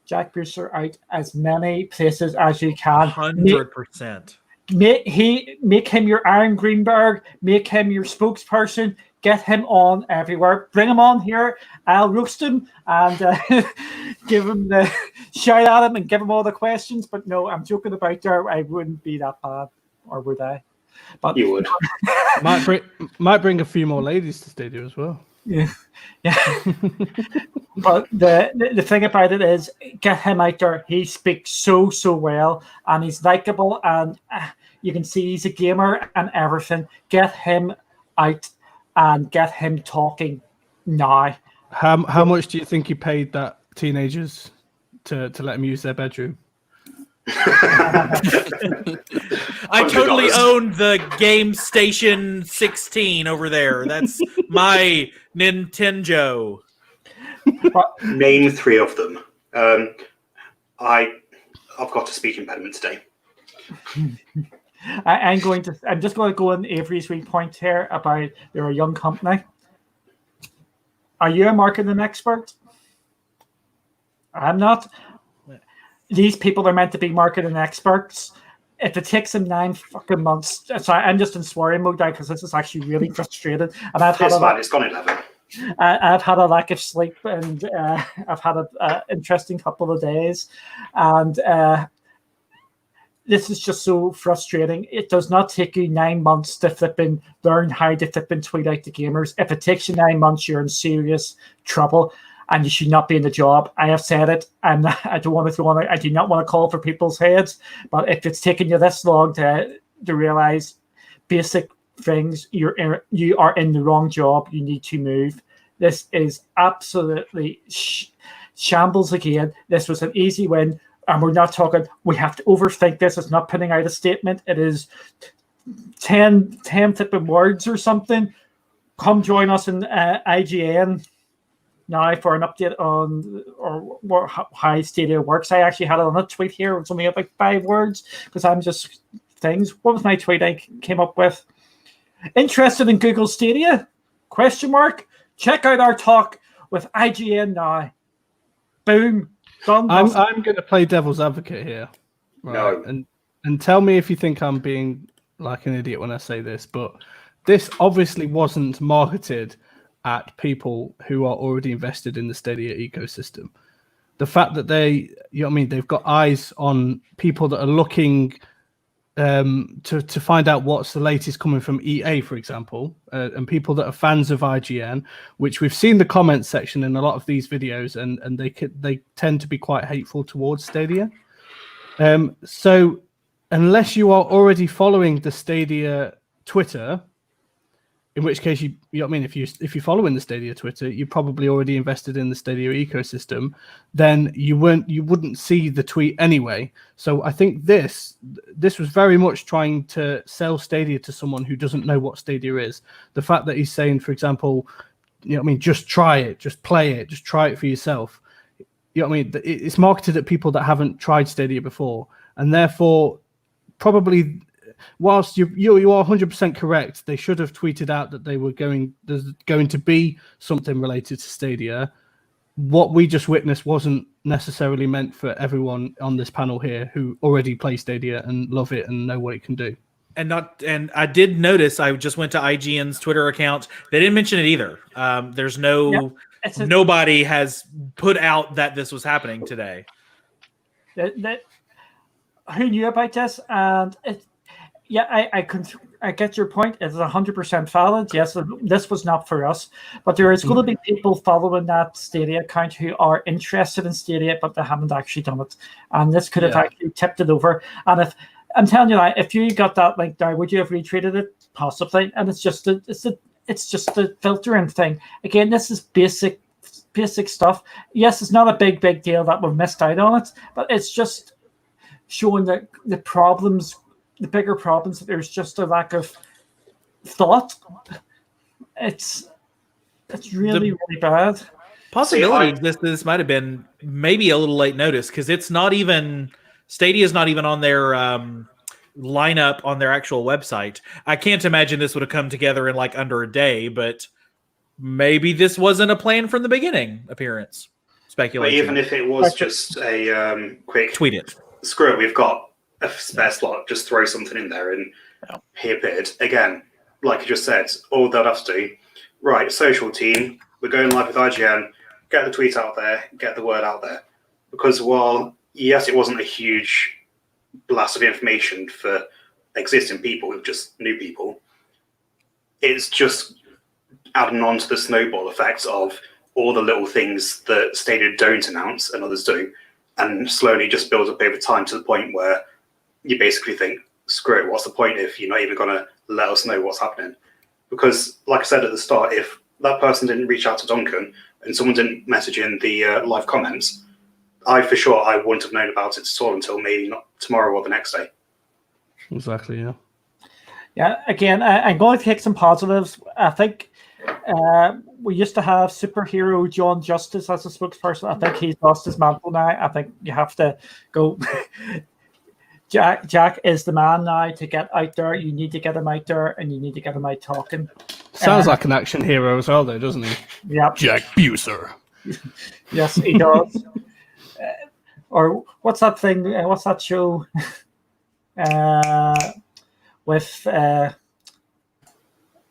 Jack Brewster out as many places as you can. 100%. Make him your Aaron Greenberg. Make him your spokesperson. Get him on everywhere. Bring him on here. I'll roast him and give him the shout at him and give him all the questions. But no, I'm joking about there. I wouldn't be that bad, or would I? But you would. might bring a few more ladies to Stadia as well. Yeah. But the thing about it is, get him out there. He speaks so well, and he's likable, and you can see he's a gamer and everything. Get him out and get him talking now. How much do you think you paid that teenagers to let him use their bedroom? I totally own the Game Station 16 over there. That's my Nintendo. Name 3 of them. I've got a speech impediment today. I'm just going to go on Avery's wee point here about they're a young company. Are you a marketing expert? I'm not. These people are meant to be marketing experts. If it takes them 9 fucking months, sorry, I'm just in swearing mode now because this is actually really frustrating. And I've had it's gone 11. I've had a lack of sleep, and I've had an interesting couple of days, and this is just so frustrating. It does not take you 9 months to learn how to tweet out to gamers. If it takes you 9 months, you're in serious trouble, and you should not be in the job. I have said it. I do not want to call for people's heads, but if it's taken you this long to realize basic things, you are in the wrong job. You need to move. This is absolutely shambles again. This was an easy win. And we're not talking, we have to overthink this. It's not putting out a statement. It is 10 tipping words or something. Come join us in IGN now for an update on how Stadia works. I actually had it on a tweet here. It was only like 5 words because I'm just things. What was my tweet I came up with? Interested in Google Stadia? ? Check out our talk with IGN now. Boom. I'm going to play devil's advocate here, right? No. And tell me if you think I'm being like an idiot when I say this, but this obviously wasn't marketed at people who are already invested in the Stadia ecosystem. The fact that they've got eyes on people that are looking to find out what's the latest coming from EA, for example, and people that are fans of IGN, which we've seen the comments section in a lot of these videos, and they tend to be quite hateful towards Stadia. So unless you are already following the Stadia Twitter, in which case if you're following the Stadia Twitter, you're probably already invested in the Stadia ecosystem, then you wouldn't see the tweet anyway. So I think this was very much trying to sell Stadia to someone who doesn't know what Stadia is. The fact that he's saying, for example, just try it, just play it, just try it for yourself. It's marketed at people that haven't tried Stadia before, and therefore probably, whilst you are 100% correct, they should have tweeted out that there's going to be something related to Stadia. What we just witnessed wasn't necessarily meant for everyone on this panel here who already play Stadia and love it and know what it can do. And I did notice, I just went to IGN's Twitter account. They didn't mention it either. There's nobody has put out that this was happening today. Who knew about this? And I get your point. It's 100% valid. Yes, this was not for us, but there is going to be people following that Stadia account who are interested in Stadia, but they haven't actually done it. And this could have actually tipped it over. And if I'm telling you, if you got that link down, would you have retweeted it? Possibly. And it's just the filtering thing. Again, this is basic stuff. Yes, it's not a big deal that we've missed out on it, but it's just showing the problems. The bigger problems, there's just a lack of thought. It's really bad. Possibility exists this might have been maybe a little late notice, because it's not even Stadia's not even on their lineup on their actual website. I can't imagine this would have come together in like under a day, but maybe this wasn't a plan from the beginning appearance. Speculation. But even if it was just a quick tweet it. Screw it, we've got a spare slot, just throw something in there and he appeared. Again, like you just said, all they'll have to do, right, social team, we're going live with IGN, get the tweet out there, get the word out there. Because while, yes, it wasn't a huge blast of information for existing people, just new people, it's just adding on to the snowball effect of all the little things that Stadia don't announce and others do, and slowly just builds up over time to the point where you basically think, screw it, what's the point if you're not even going to let us know what's happening? Because, like I said at the start, if that person didn't reach out to Duncan and someone didn't message in the live comments, I wouldn't have known about it at all until maybe not tomorrow or the next day. Exactly, yeah. Yeah, again, I'm going to take some positives. I think we used to have superhero John Justice as a spokesperson. I think he's lost his mantle now. I think you have to go... Jack is the man now to get out there. You need to get him out there, and you need to get him out talking. Sounds like an action hero as well, though, doesn't he? Yeah. Jack Buser. Yes, he does. Or what's that thing? What's that show?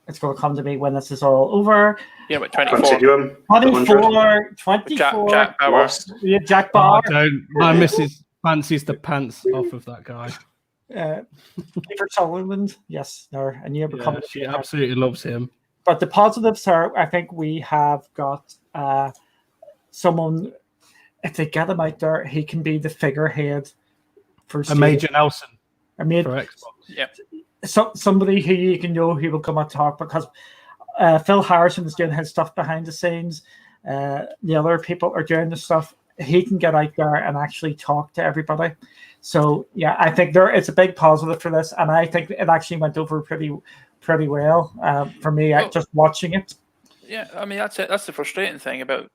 it's going to come to me when this is all over. Yeah, but 24. Continuum. 24. Jack Bauer. Lost. Yeah, Jack Oh, Bauer. I don't. My missus fancies the pants off of that guy. Kiefer Sutherland. Yes, no, and you become. She absolutely loves him. But the positives are, I think we have got someone. If they get him out there, he can be the figurehead for A Major Nelson. I mean, for Xbox. Yeah. Somebody who you can know who will come and talk, because Phil Harrison is doing his stuff behind the scenes. The other people are doing the stuff. He can get out there and actually talk to everybody. So yeah, I think it's a big positive for this, and I think it actually went over pretty well for me. Just watching it. Yeah, I mean that's it. That's the frustrating thing about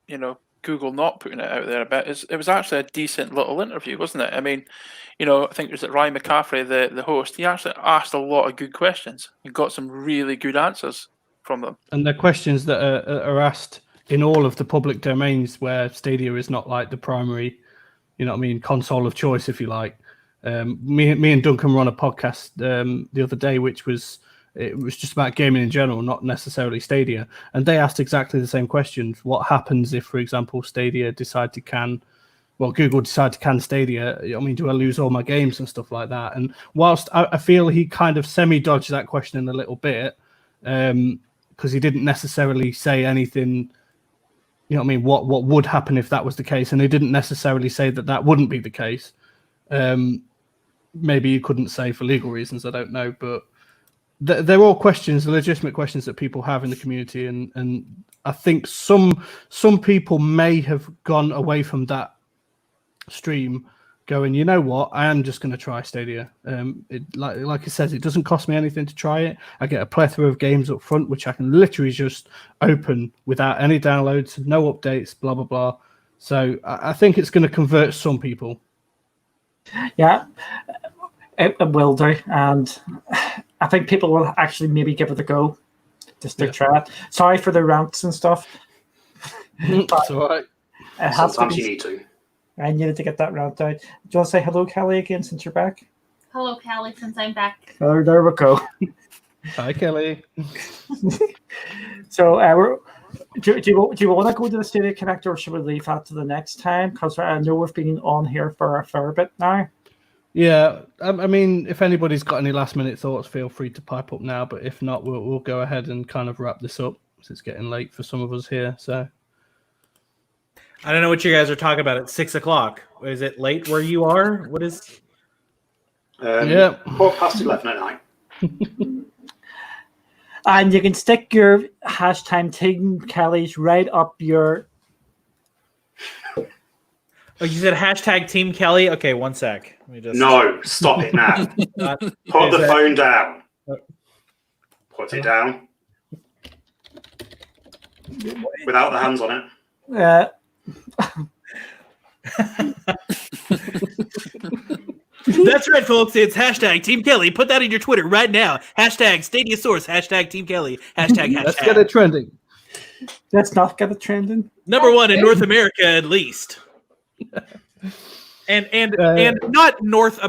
Google not putting it out there a bit. It was actually a decent little interview, wasn't it? I mean, I think it was Ryan McCaffrey, the host. He actually asked a lot of good questions and got some really good answers from them. And the questions that are asked in all of the public domains where Stadia is not like the primary, console of choice, if you like. Me and Duncan were on a podcast the other day, which was just about gaming in general, not necessarily Stadia. And they asked exactly the same questions. What happens if, for example, Stadia decide to can, Google decide to can Stadia? I mean, do I lose all my games and stuff like that? And whilst I feel he kind of semi-dodged that question a little bit, because he didn't necessarily say anything, what would happen if that was the case. And he didn't necessarily say that wouldn't be the case. Maybe you couldn't say for legal reasons, I don't know, but they're all questions, legitimate questions that people have in the community, and I think some people may have gone away from that stream going, you know what, I am just going to try Stadia. Like it says, it doesn't cost me anything to try it. I get a plethora of games up front, which I can literally just open without any downloads, no updates, blah, blah, blah. So I think it's going to convert some people. Yeah, it will do. And I think people will actually maybe give it a go just to try it. Sorry for the rants and stuff. That's all right. Sometimes you need to. I needed to get that rant out. Do you want to say hello, Kelly, again, since you're back? Hello, Kelly, since I'm back. Oh, there we go. Hi, Kelly. So, do you want to go to the Stadia Connector, or should we leave that to the next time? Because I know we've been on here for a fair bit now. Yeah, I mean, if anybody's got any last-minute thoughts, feel free to pipe up now. But if not, we'll go ahead and kind of wrap this up, because it's getting late for some of us here. So, I don't know what you guys are talking about at 6:00. Is it late where you are? What is? Yeah, 11:15 at night. And you can stick your hashtag Team Kelly's right up your. Oh, you said hashtag Team Kelly? Okay, one sec. Let me just... No, stop it now. Put the phone down. Put it down. Without the hands on it. That's right, folks. It's hashtag Team Kelly. Put that in your Twitter right now. Hashtag Stadia Source. Hashtag Team Kelly. Hashtag. Let's get it trending. Let's not get it trending. Number one in North America, at least. And not North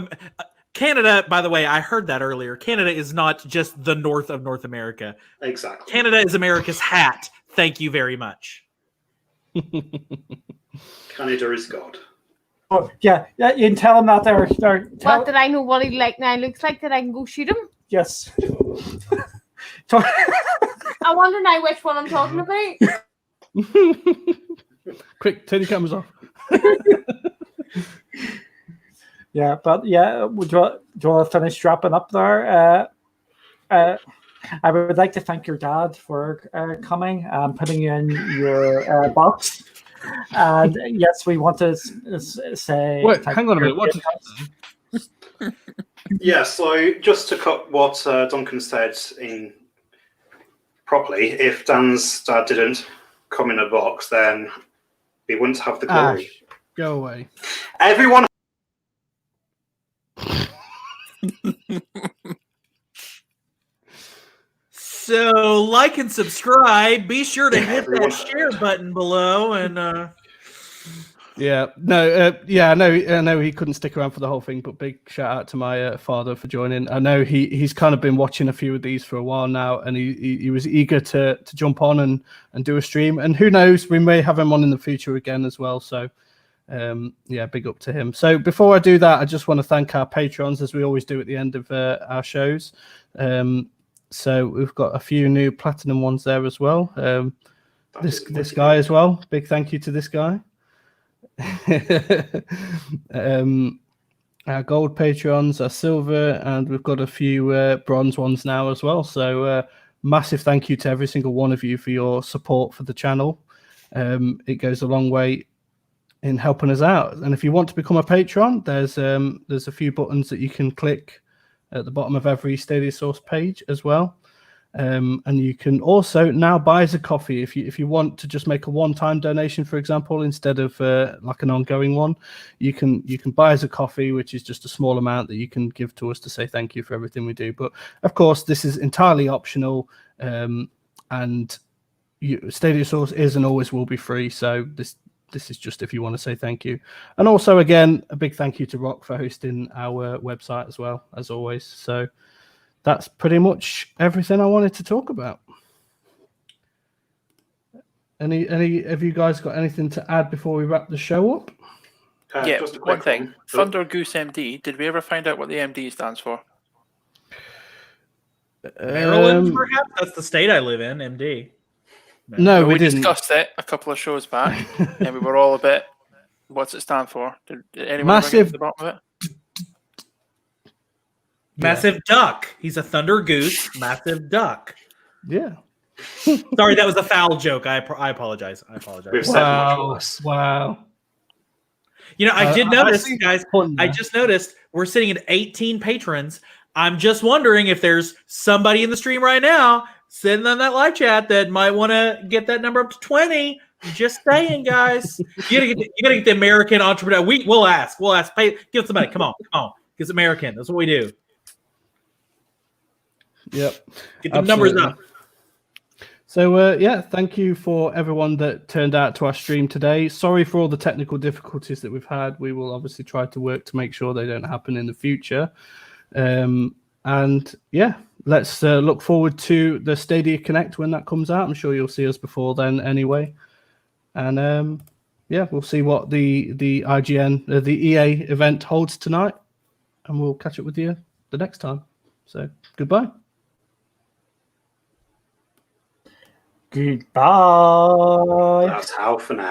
Canada, by the way, I heard that earlier. Canada is not just the north of North America. Exactly. Canada is America's hat. Thank you very much. Canada is God. Oh, yeah, you can tell him that there. What, did I know what he looks like that I can go shoot him? Yes. I wonder now which one I'm talking about. Quick, turn your cameras off. Yeah, but yeah, do you want to finish wrapping up there? I would like to thank your dad for coming and putting you in your box. And yes, we want to say. Wait, hang on a minute. What? Yeah, so just to cut what Duncan said in properly, if Dan's dad didn't come in a box, then we wouldn't have the glory. Ash, go away. Everyone. So, like and subscribe. Be sure to hit that share button below. And Yeah, no, I know he couldn't stick around for the whole thing, but big shout out to my father for joining. I know he's kind of been watching a few of these for a while now, and he was eager to jump on and do a stream. And who knows, we may have him on in the future again as well. So, big up to him. So before I do that, I just want to thank our patrons, as we always do at the end of our shows. So we've got a few new platinum ones there as well. This guy as well. Big thank you to this guy. Our gold patrons, our silver, and we've got a few bronze ones now as well. So massive thank you to every single one of you for your support for the channel. It goes a long way in helping us out. And if you want to become a patron, there's a few buttons that you can click at the bottom of every Stadia Source page as well. And you can also now buy us a coffee if you want to just make a one-time donation, for example, instead of like an ongoing one. You can buy us a coffee, which is just a small amount that you can give to us to say thank you for everything we do. But of course, this is entirely optional, and Stadia Source is and always will be free. So this is just if you want to say thank you. And also, again, a big thank you to Rock for hosting our website as well, as always. So that's pretty much everything I wanted to talk about. Any of you guys got anything to add before we wrap the show up? Yeah, just a one quick thing. one. Thunder Goose MD. Did we ever find out what the MD stands for? Maryland, perhaps? That's the state I live in, MD. No, we didn't. Discussed it a couple of shows back, and we were all a bit, what's it stand for? Did anyone ever get to the bottom of it? Massive duck. He's a thunder goose. Massive duck. Yeah. Sorry, that was a foul joke. I apologize. We've said much worse. Wow. You know, I did notice, guys. I just noticed we're sitting at 18 patrons. I'm just wondering if there's somebody in the stream right now sitting on that live chat that might want to get that number up to 20. Just saying, guys. You gotta get the American entrepreneur. We'll ask. Pay. Give us the money. Come on. It's American. That's what we do. Yep. Get the numbers up. So, thank you for everyone that turned out to our stream today. Sorry for all the technical difficulties that we've had. We will obviously try to work to make sure they don't happen in the future. And yeah, let's look forward to the Stadia Connect when that comes out. I'm sure you'll see us before then anyway. And we'll see what the IGN, the EA event holds tonight. And we'll catch up with you the next time. So, goodbye. Goodbye. That's how for now.